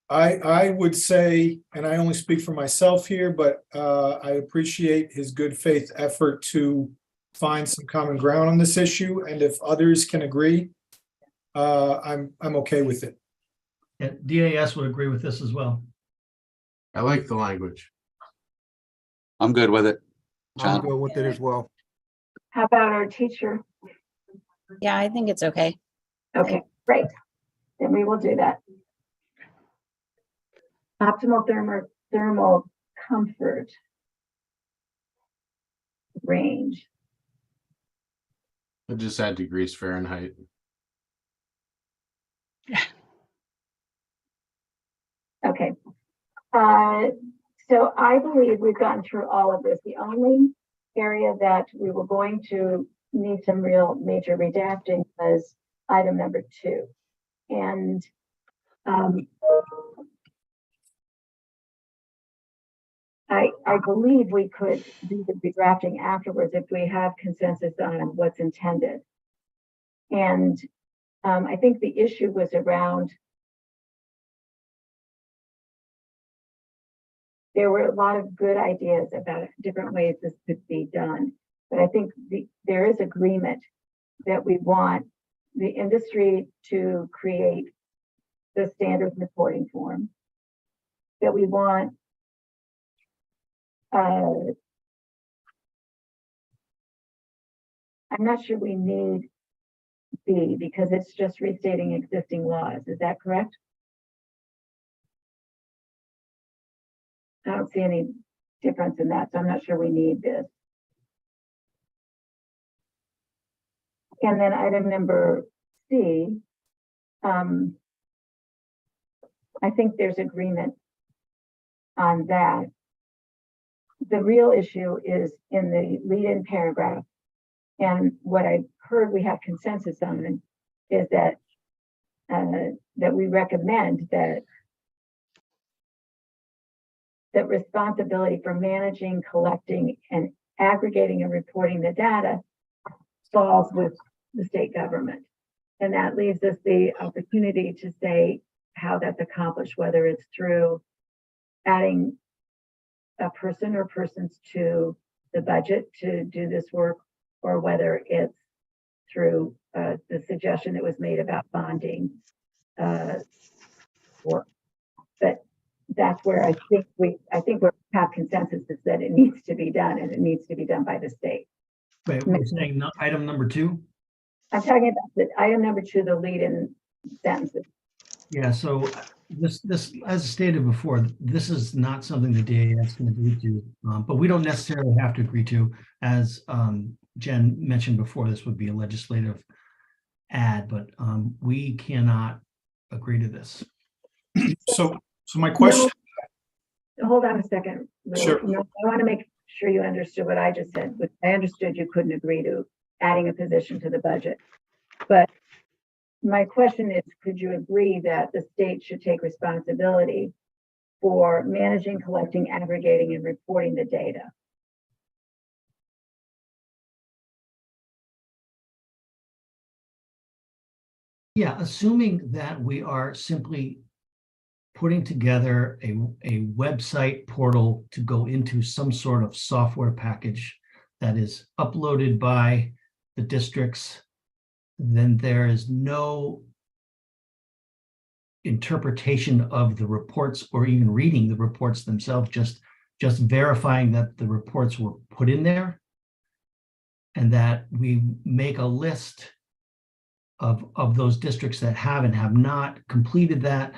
I would say, and I only speak for myself here, but I appreciate his good faith effort to find some common ground on this issue. And if others can agree, I'm okay with it. Yeah, DAS would agree with this as well. I like the language. I'm good with it. I'll John, go with it as well. How about our teacher? Yeah, I think it's okay. Okay, great. Then we will do that. Optimal thermal comfort range. I just add degrees Fahrenheit. Okay. So I believe we've gotten through all of this. The only area that we were going to need some real major redacting was item number 2. And I believe we could do the redrafting afterwards if we have consensus on what's intended. And I think the issue was around, there were a lot of good ideas about different ways this could be done. But I think there is agreement that we want the industry to create the standard reporting form, that we want I'm not sure we need B because it's just restating existing laws. Is that correct? I don't see any difference in that, so I'm not sure we need this. And then item number C, I think there's agreement on that. The real issue is in the lead-in paragraph. And what I've heard we have consensus on is that that we recommend that responsibility for managing, collecting, and aggregating and reporting the data falls with the state government. And that leaves us the opportunity to say how that's accomplished, whether it's through adding a person or persons to the budget to do this work, or whether it's through the suggestion that was made about bonding work. But that's where I think we have consensus is that it needs to be done, and it needs to be done by the state. Wait, we're saying item number 2? I'm talking about the item number 2, the lead-in sentences. Yeah, so this, as stated before, this is not something the DAS can agree to, but we don't necessarily have to agree to. As Jen mentioned before, this would be a legislative add, but we cannot agree to this. So my question, No, hold on a second. Lou. Sure. No, I want to make sure you understood what I just said. But I understood you couldn't agree to adding a position to the budget. But my question is, could you agree that the state should take responsibility for managing, collecting, aggregating, and reporting the data? Yeah, assuming that we are simply putting together a website portal to go into some sort of software package that is uploaded by the districts, then there is no interpretation of the reports or even reading the reports themselves, just verifying that the reports were put in there, and that we make a list of those districts that have and have not completed that,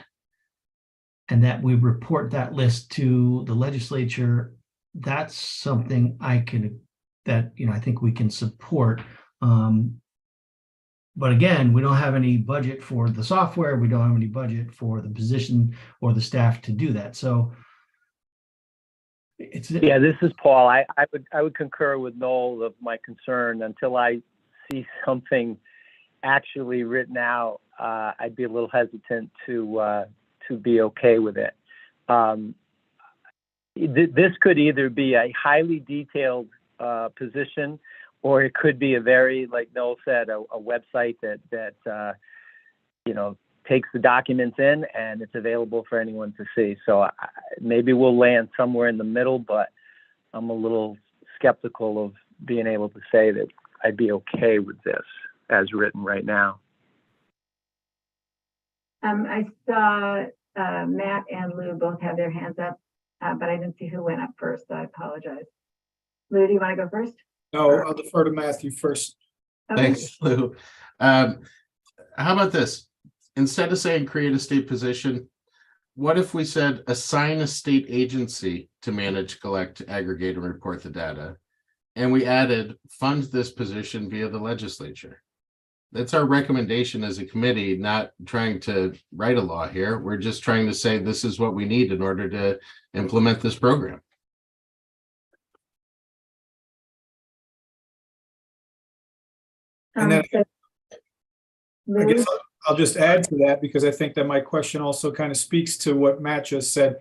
and that we report that list to the legislature. That's something I think we can support. But again, we don't have any budget for the software. We don't have any budget for the position or the staff to do that. So it's Yeah, this is Paul. I would concur with Noel of my concern. Until I see something actually written out, I'd be a little hesitant to be okay with it. This could either be a highly detailed position, or it could be a very, like Noel said, a website that takes the documents in and it's available for anyone to see. So maybe we'll land somewhere in the middle, but I'm a little skeptical of being able to say that I'd be okay with this as written right now. I saw Matt and Lou both have their hands up, but I didn't see who went up first, so I apologize. Lou, do you want to go first? No, I'll defer to Matthew first. Okay. Thanks, Lou. How about this? Instead of saying create a state position, what if we said assign a state agency to manage, collect, aggregate, and report the data? And we added fund this position via the legislature. That's our recommendation as a committee, not trying to write a law here. We're just trying to say this is what we need in order to implement this program. And then So, I Lou, guess I'll just add to that because I think that my question also kind of speaks to what Matt just said.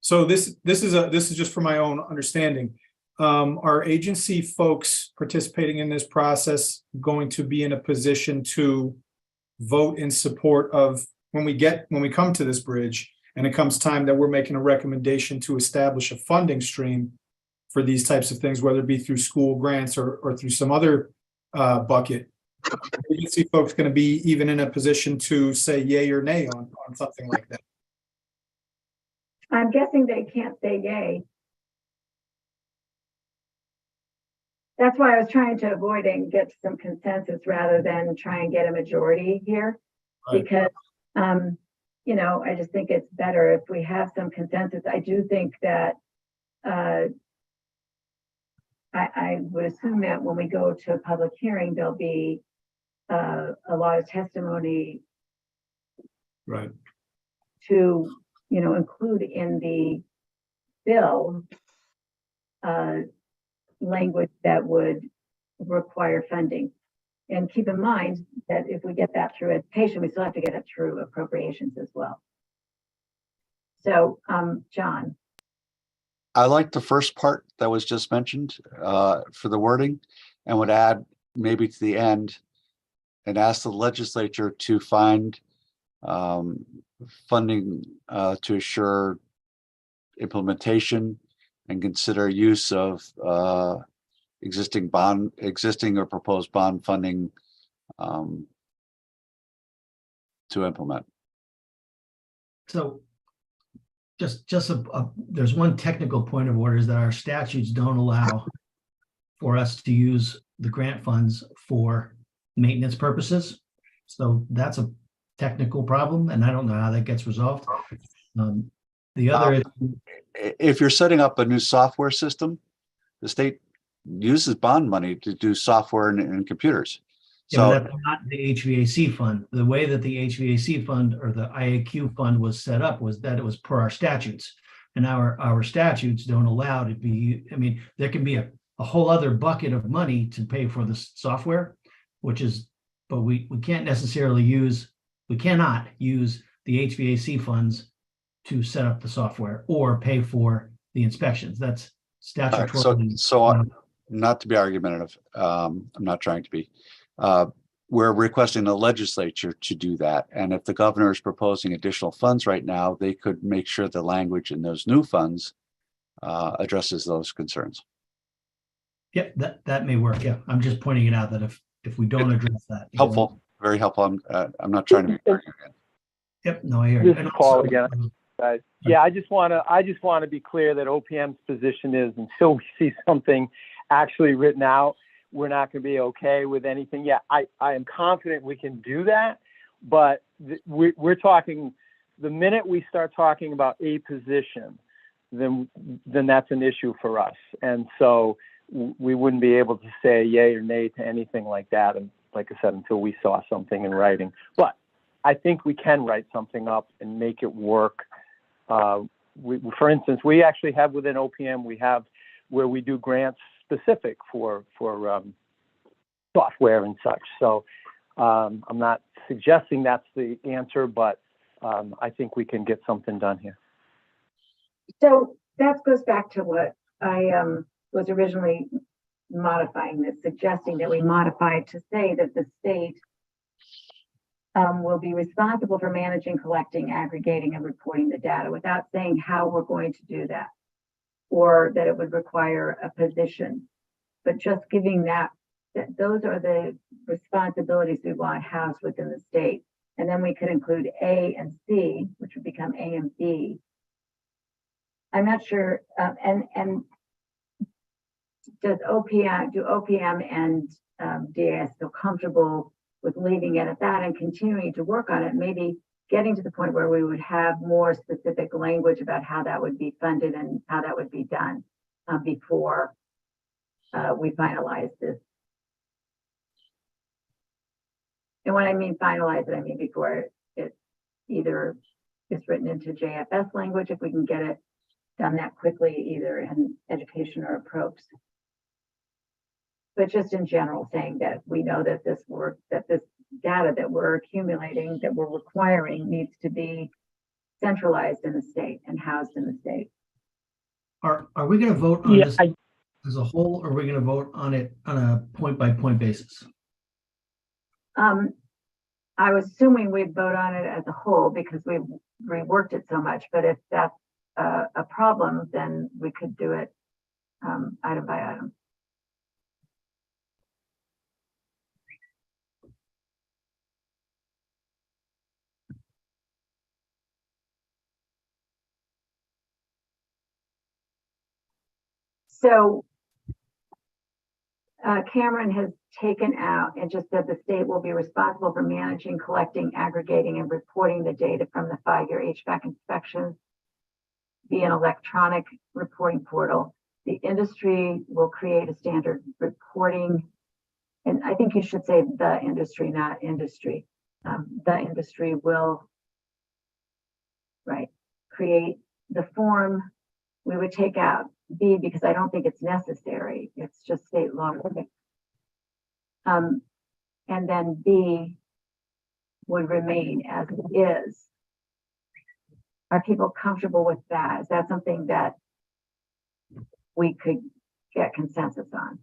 So this is just for my own understanding. Are agency folks participating in this process going to be in a position to vote in support of when we come to this bridge and it comes time that we're making a recommendation to establish a funding stream for these types of things, whether it be through school grants or through some other bucket? Agency folks going to be even in a position to say yay or nay on something like that? I'm guessing they can't say yay. That's why I was trying to avoid and get some consensus rather than try and get a majority here. Right. Because, I just think it's better if we have some consensus. I do think that I would assume that when we go to a public hearing, there'll be a lot of testimony Right. to, include in the bill language that would require funding. And keep in mind that if we get that through education, we still have to get it through appropriations as well. So, John. I like the first part that was just mentioned for the wording, and would add maybe to the end and ask the legislature to find funding to assure implementation and consider use of existing or proposed bond funding to implement. So just there's one technical point of order is that our statutes don't allow for us to use the grant funds for maintenance purposes. So that's a technical problem, and I don't know how that gets resolved. The other if you're setting up a new software system, the state uses bond money to do software and computers. Yeah, but that's not the HVAC fund. The way that the HVAC fund or the IAQ fund was set up was that it was per our statutes. And our statutes don't allow to be, there can be a whole other bucket of money to pay for the software, but we can't necessarily we cannot use the HVAC funds to set up the software or pay for the inspections. That's statutory. So not to be argumentative, I'm not trying to be. We're requesting the legislature to do that. And if the governor is proposing additional funds right now, they could make sure the language in those new funds addresses those concerns. Yeah, that may work. Yeah, I'm just pointing it out that if we don't address that. Helpful, very helpful. I'm not trying to be argumentative. Yep, no, I hear you. This is Paul again. Yeah, I just want to be clear that OPM's position is until we see something actually written out, we're not going to be okay with anything. Yeah, I am confident we can do that, but we're talking, the minute we start talking about a position, then that's an issue for us. And so we wouldn't be able to say yay or nay to anything like that. And like I said, until we saw something in writing, but I think we can write something up and make it work. For instance, we actually have within OPM, we have where we do grants specific for software and such. So I'm not suggesting that's the answer, but I think we can get something done here. So that goes back to what I was originally modifying this, suggesting that we modify it to say that the state will be responsible for managing, collecting, aggregating, and reporting the data without saying how we're going to do that, or that it would require a position, but just giving that those are the responsibilities we want housed within the state. And then we could include A and C, which would become A and B. I'm not sure, and does OPM and DAS feel comfortable with leaving it at that and continuing to work on it, maybe getting to the point where we would have more specific language about how that would be funded and how that would be done before we finalize this. And when I mean finalize it, I mean before it either is written into JFS language, if we can get it done that quickly, either in education or approps. But just in general, saying that we know that this work, that this data that we're accumulating, that we're requiring, needs to be centralized in the state and housed in the state. Are we going to vote on Yeah, this as a whole, or are we going to vote on it on a point-by-point basis? I was assuming we'd vote on it as a whole because we've reworked it so much, but if that's a problem, then we could do it item by item. So Cameron has taken out and just said the state will be responsible for managing, collecting, aggregating, and reporting the data from the 5-year HVAC inspections via an electronic reporting portal. The industry will create a standard reporting, and I think you should say the industry, not industry. The industry will, create the form. We would take out B because I don't think it's necessary. It's just state law. And then B would remain as it is. Are people comfortable with that? Is that something that we could get consensus on?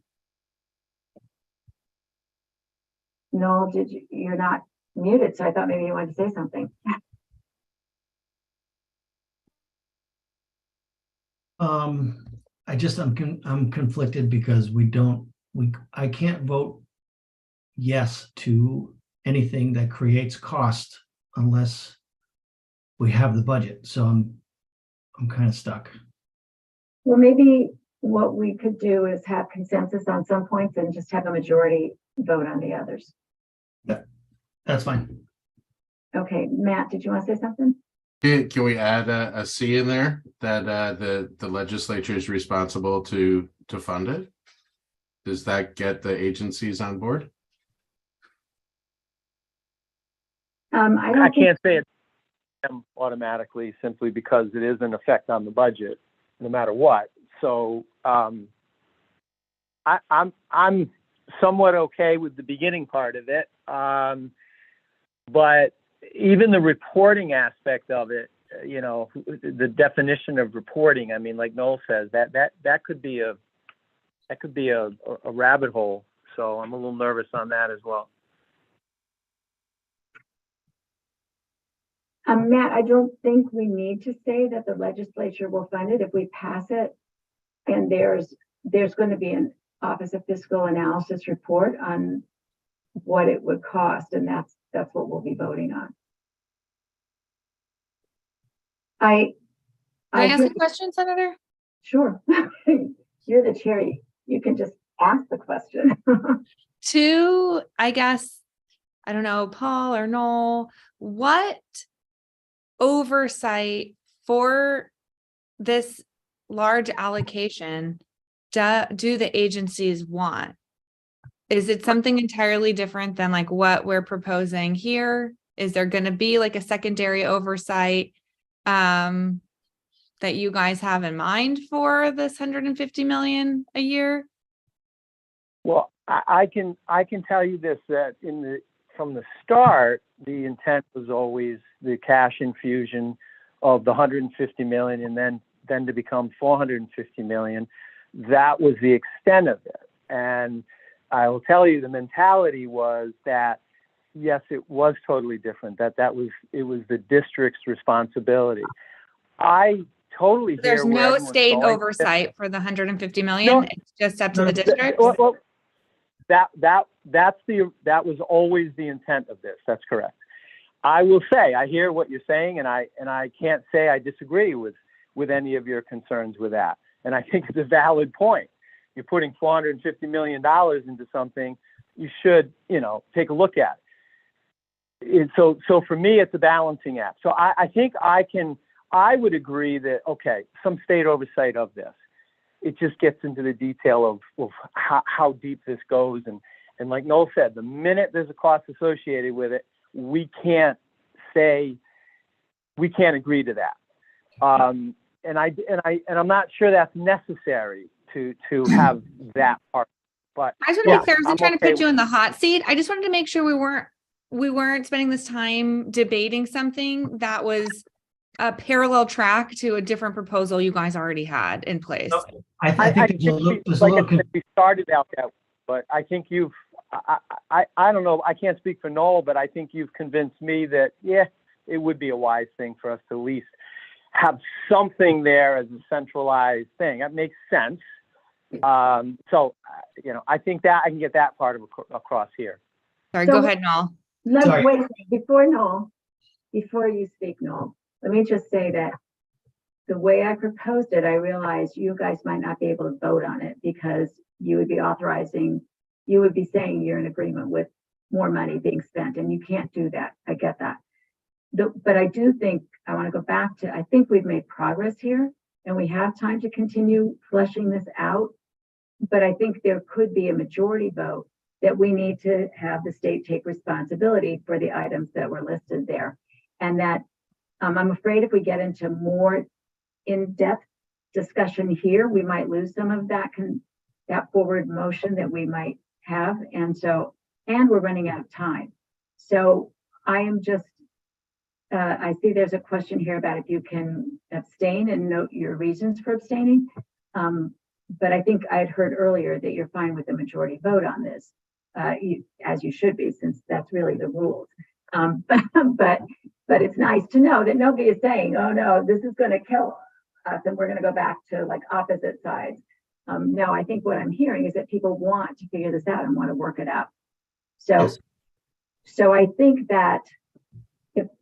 Noel, you're not muted, so I thought maybe you wanted to say something. I'm conflicted because I can't vote yes to anything that creates cost unless we have the budget. So I'm kind of stuck. Well, maybe what we could do is have consensus on some points and just have a majority vote on the others. That's fine. Okay, Matt, did you want to say something? Can we add a C in there that the legislature is responsible to fund it? Does that get the agencies on board? I can't say it automatically simply because it is an effect on the budget, no matter what. So I'm somewhat okay with the beginning part of it, but even the reporting aspect of it, the definition of reporting. I mean, like Noel says, that could be a rabbit hole. So I'm a little nervous on that as well. Matt, I don't think we need to say that the legislature will fund it if we pass it. And there's going to be an Office of Fiscal Analysis report on what it would cost, and that's what we'll be voting on. Can I ask a question, Senator? Sure. You're the chair. You can just ask the question. To, I guess, I don't know, Paul or Noel, what oversight for this large allocation do the agencies want? Is it something entirely different than like what we're proposing here? Is there going to be like a secondary oversight that you guys have in mind for this $150 million a year? Well, I can tell you this, that from the start, the intent was always the cash infusion of the $150 million and then then to become 450 million. That was the extent of it. And I will tell you, the mentality was that, yes, it was totally different, it was the district's responsibility. I totally hear There's where no everyone's state going. oversight for the 150 No. million. It's just up to the district. Well, that was always the intent of this. That's correct. I will say, I hear what you're saying, and I can't say I disagree with any of your concerns with that. And I think it's a valid point. You're putting $450 million into something, you should, take a look at it. So for me, it's a balancing act. So I think I would agree that, okay, some state oversight of this. It just gets into the detail of how deep this goes. And like Noel said, the minute there's a cost associated with it, we can't agree to that. And I'm not sure that's necessary to have that part. But I just want to be clear, I I'm wasn't trying to okay put you in the hot seat. I just wanted to make sure we weren't spending this time debating something that was a parallel track to a different proposal you guys already had in place. I think there's a little, we started out that way, but I think I don't know, I can't speak for Noel, but I think you've convinced me that, yeah, it would be a wise thing for us to at least have something there as a centralized thing. That makes sense. So, I think that I can get that part across here. Sorry, So- go ahead, Noel. Sorry. Wait, before you speak, Noel, let me just say that the way I proposed it, I realized you guys might not be able to vote on it because you would be saying you're in agreement with more money being spent, and you can't do that. I get that. But I do think, I want to go back to, I think we've made progress here and we have time to continue fleshing this out. But I think there could be a majority vote that we need to have the state take responsibility for the items that were listed there. And that I'm afraid if we get into more in-depth discussion here, we might lose some of that forward motion that we might have. And we're running out of time. So I am just, I see there's a question here about if you can abstain and note your reasons for abstaining. But I think I had heard earlier that you're fine with the majority vote on this, as you should be, since that's really the rules. But it's nice to know that nobody is saying, oh no, this is going to kill us and we're going to go back to like opposite sides. No, I think what I'm hearing is that people want to figure this out and want to work it out. So I think that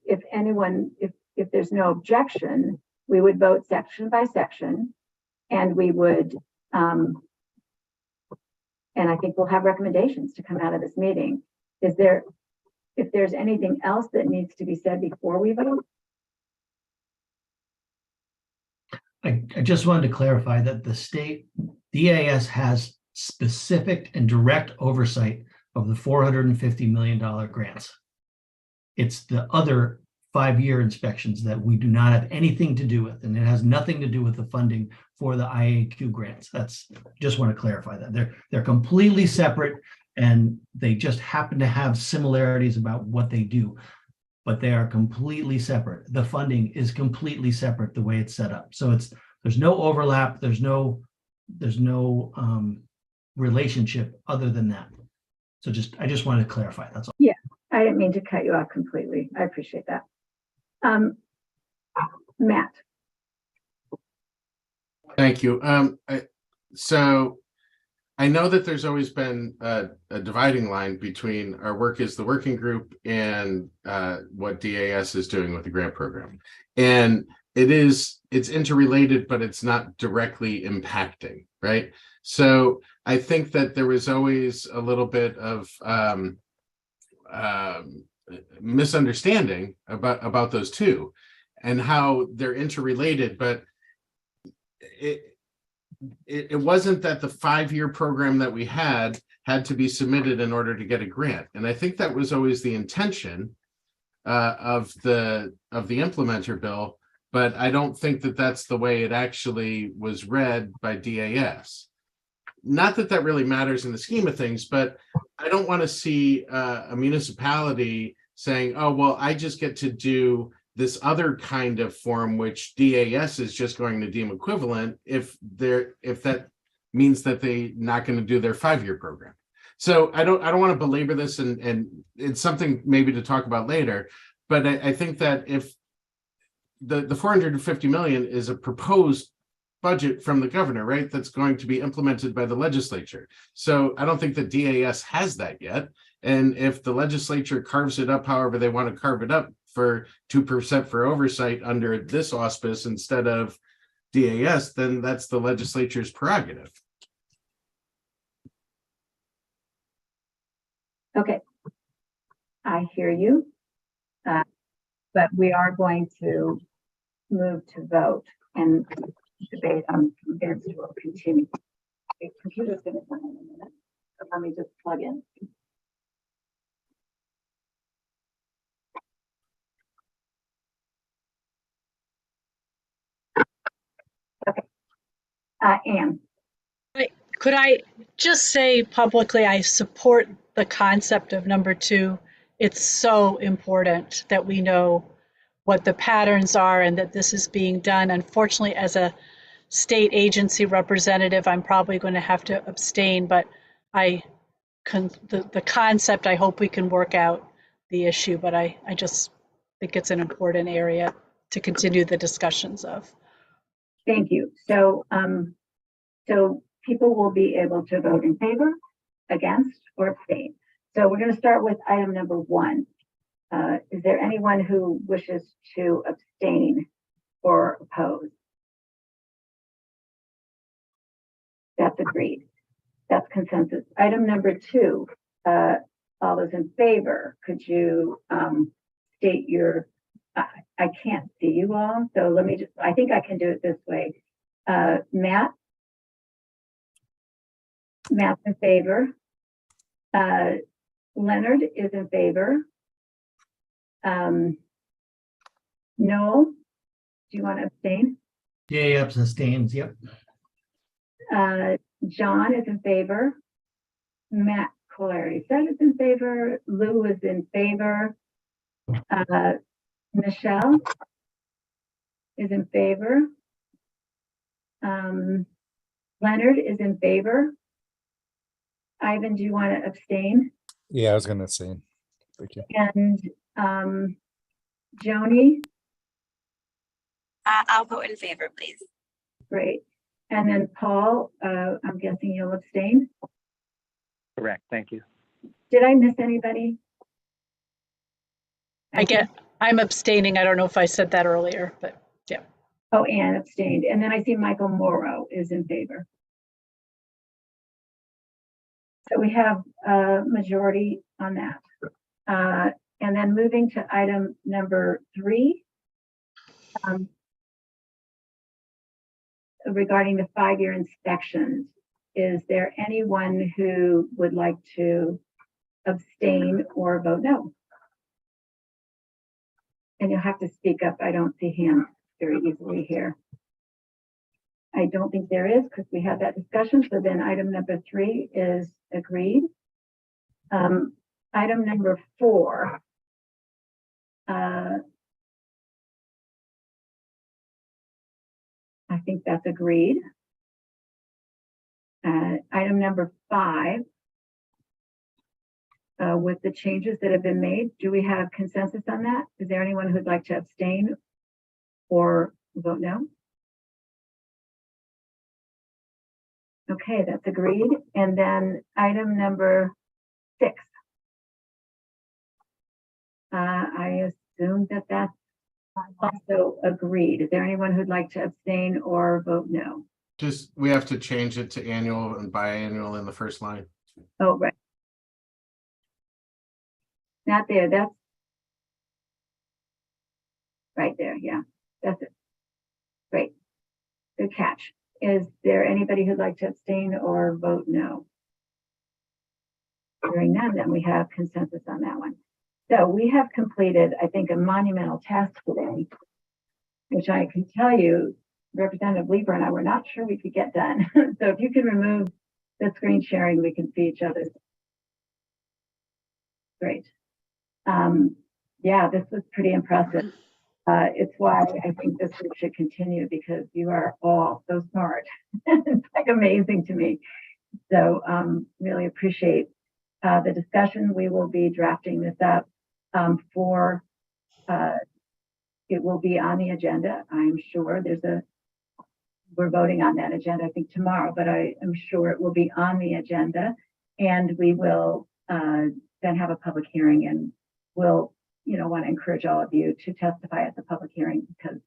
if there's no objection, we would vote section by section, and we would, and I think we'll have recommendations to come out of this meeting. If there's anything else that needs to be said before we vote? I just wanted to clarify that the state DAS has specific and direct oversight of the $450 million grants. It's the other 5-year inspections that we do not have anything to do with, and it has nothing to do with the funding for the IAQ grants. Just want to clarify that. They're completely separate, and they just happen to have similarities about what they do, but they are completely separate. The funding is completely separate the way it's set up. So there's no overlap. There's no relationship other than that. So I just wanted to clarify. That's all. Yeah, I didn't mean to cut you off completely. I appreciate that. Matt. Thank you. So I know that there's always been a dividing line between our work as the working group and what DAS is doing with the grant program. And it's interrelated, but it's not directly impacting, right? So I think that there was always a little bit of misunderstanding about those two and how they're interrelated, but it wasn't that the 5-year program that we had to be submitted in order to get a grant. And I think that was always the intention of the implementer bill, but I don't think that that's the way it actually was read by DAS. Not that that really matters in the scheme of things, but I don't want to see a municipality saying, oh, well, I just get to do this other kind of form, which DAS is just going to deem equivalent if that means that they're not going to do their 5-year program. So I don't want to belabor this, and it's something maybe to talk about later. But I think that if the 450 million is a proposed budget from the governor, right, that's going to be implemented by the legislature. So I don't think that DAS has that yet. And if the legislature carves it up however they want to carve it up for 2% for oversight under this auspice instead of DAS, then that's the legislature's prerogative. Okay. I hear you. But we are going to move to vote, and debate, I'm convinced, will continue. The computer's going to come in a minute. So let me just plug in. Okay. Anne. Could I just say publicly, I support the concept of number 2. It's so important that we know what the patterns are and that this is being done. Unfortunately, as a state agency representative, I'm probably going to have to abstain, but the concept, I hope we can work out the issue, but I just think it's an important area to continue the discussions of. Thank you. So, so people will be able to vote in favor, against, or abstain. So we're going to start with item number 1. Is there anyone who wishes to abstain or oppose? That's agreed. That's consensus. Item number 2, all those in favor, could you state your, I can't see you all, so let me just, I think I can do it this way. Matt's in favor. Leonard is in favor. Noel, do you want to abstain? Yeah, abstains, yep. John is in favor. Matt Colarity said is in favor. Lou is in favor. Michelle is in favor. Leonard is in favor. Ivan, do you want to abstain? Yeah, I was gonna say. Thank you. And Joni? I'll vote in favor, please. Great. And then Paul, I'm guessing you'll abstain? Correct. Thank you. Did I miss anybody? I'm abstaining. I don't know if I said that earlier, but yeah. Oh, Anne abstained. And then I see Michael Morrow is in favor. So we have a majority on that. And then moving to item number 3, regarding the 5-year inspections. Is there anyone who would like to abstain or vote no? And you'll have to speak up. I don't see hands very easily here. I don't think there is, because we had that discussion. So then item number 3 is agreed. Item number 4. I think that's agreed. Item number 5. With the changes that have been made, do we have consensus on that? Is there anyone who'd like to abstain or vote no? Okay, that's agreed. And then item number 6. I assume that that's also agreed. Is there anyone who'd like to abstain or vote no? Just, we have to change it to annual and biannual in the first line. Oh, right. Not there, that's right there, yeah, that's it. Great, good catch. Is there anybody who'd like to abstain or vote no? Hearing none, then we have consensus on that one. So we have completed, I think, a monumental task today, which I can tell you, Representative Lieber and I were not sure we could get done. So if you can remove the screen sharing, we can see each other. Great. Yeah, this was pretty impressive. It's why I think this group should continue, because you are all so smart. It's like amazing to me. So really appreciate the discussion. We will be drafting this up for, it will be on the agenda. I'm sure we're voting on that agenda, I think tomorrow, but I am sure it will be on the agenda, and we will then have a public hearing, and we'll, want to encourage all of you to testify at the public hearing, because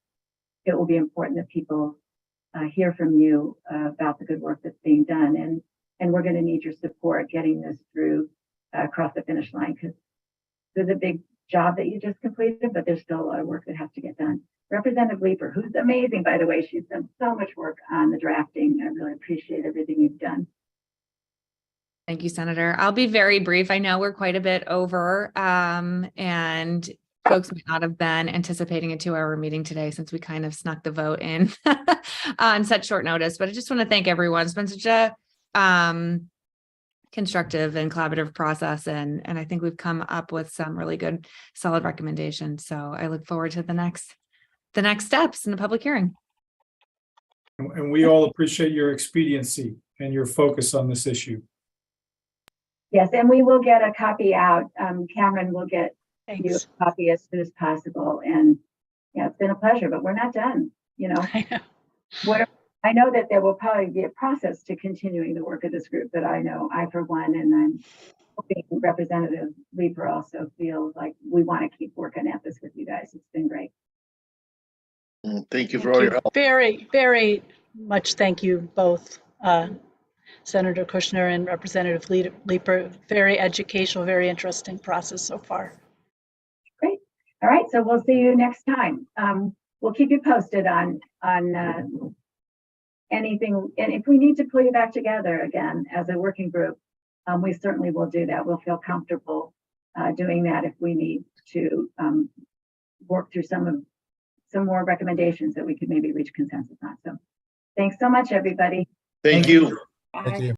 it will be important that people hear from you about the good work that's being done, and we're going to need your support getting this through across the finish line, because there's a big job that you just completed, but there's still a lot of work that has to get done. Representative Leeper, who's amazing, by the way, she's done so much work on the drafting. I really appreciate everything you've done. Thank you, Senator. I'll be very brief. I know we're quite a bit over, and folks may not have been anticipating a 2-hour meeting today, since we kind of snuck the vote in on such short notice. But I just want to thank everyone. It's been such a constructive and collaborative process, and I think we've come up with some really good, solid recommendations. So I look forward to the next steps in the public hearing. And we all appreciate your expediency and your focus on this issue. Yes, and we will get a copy out. Cameron will get you a Thanks. copy as soon as possible. And yeah, it's been a pleasure, but we're not done. I know. I know that there will probably be a process to continuing the work of this group, but I know I, for one, and I'm hoping Representative Leeper also feels like we want to keep working at this with you guys. It's been great. Thank you for Thank all you. your help. Very, very much thank you both, Senator Kushner and Representative Leeper. Very educational, very interesting process so far. Great. All right. So we'll see you next time. We'll keep you posted on anything. And if we need to pull you back together again as a working group, we certainly will do that. We'll feel comfortable doing that if we need to work through some more recommendations that we could maybe reach consensus on. So thanks so much, everybody. Thank you. Thank you.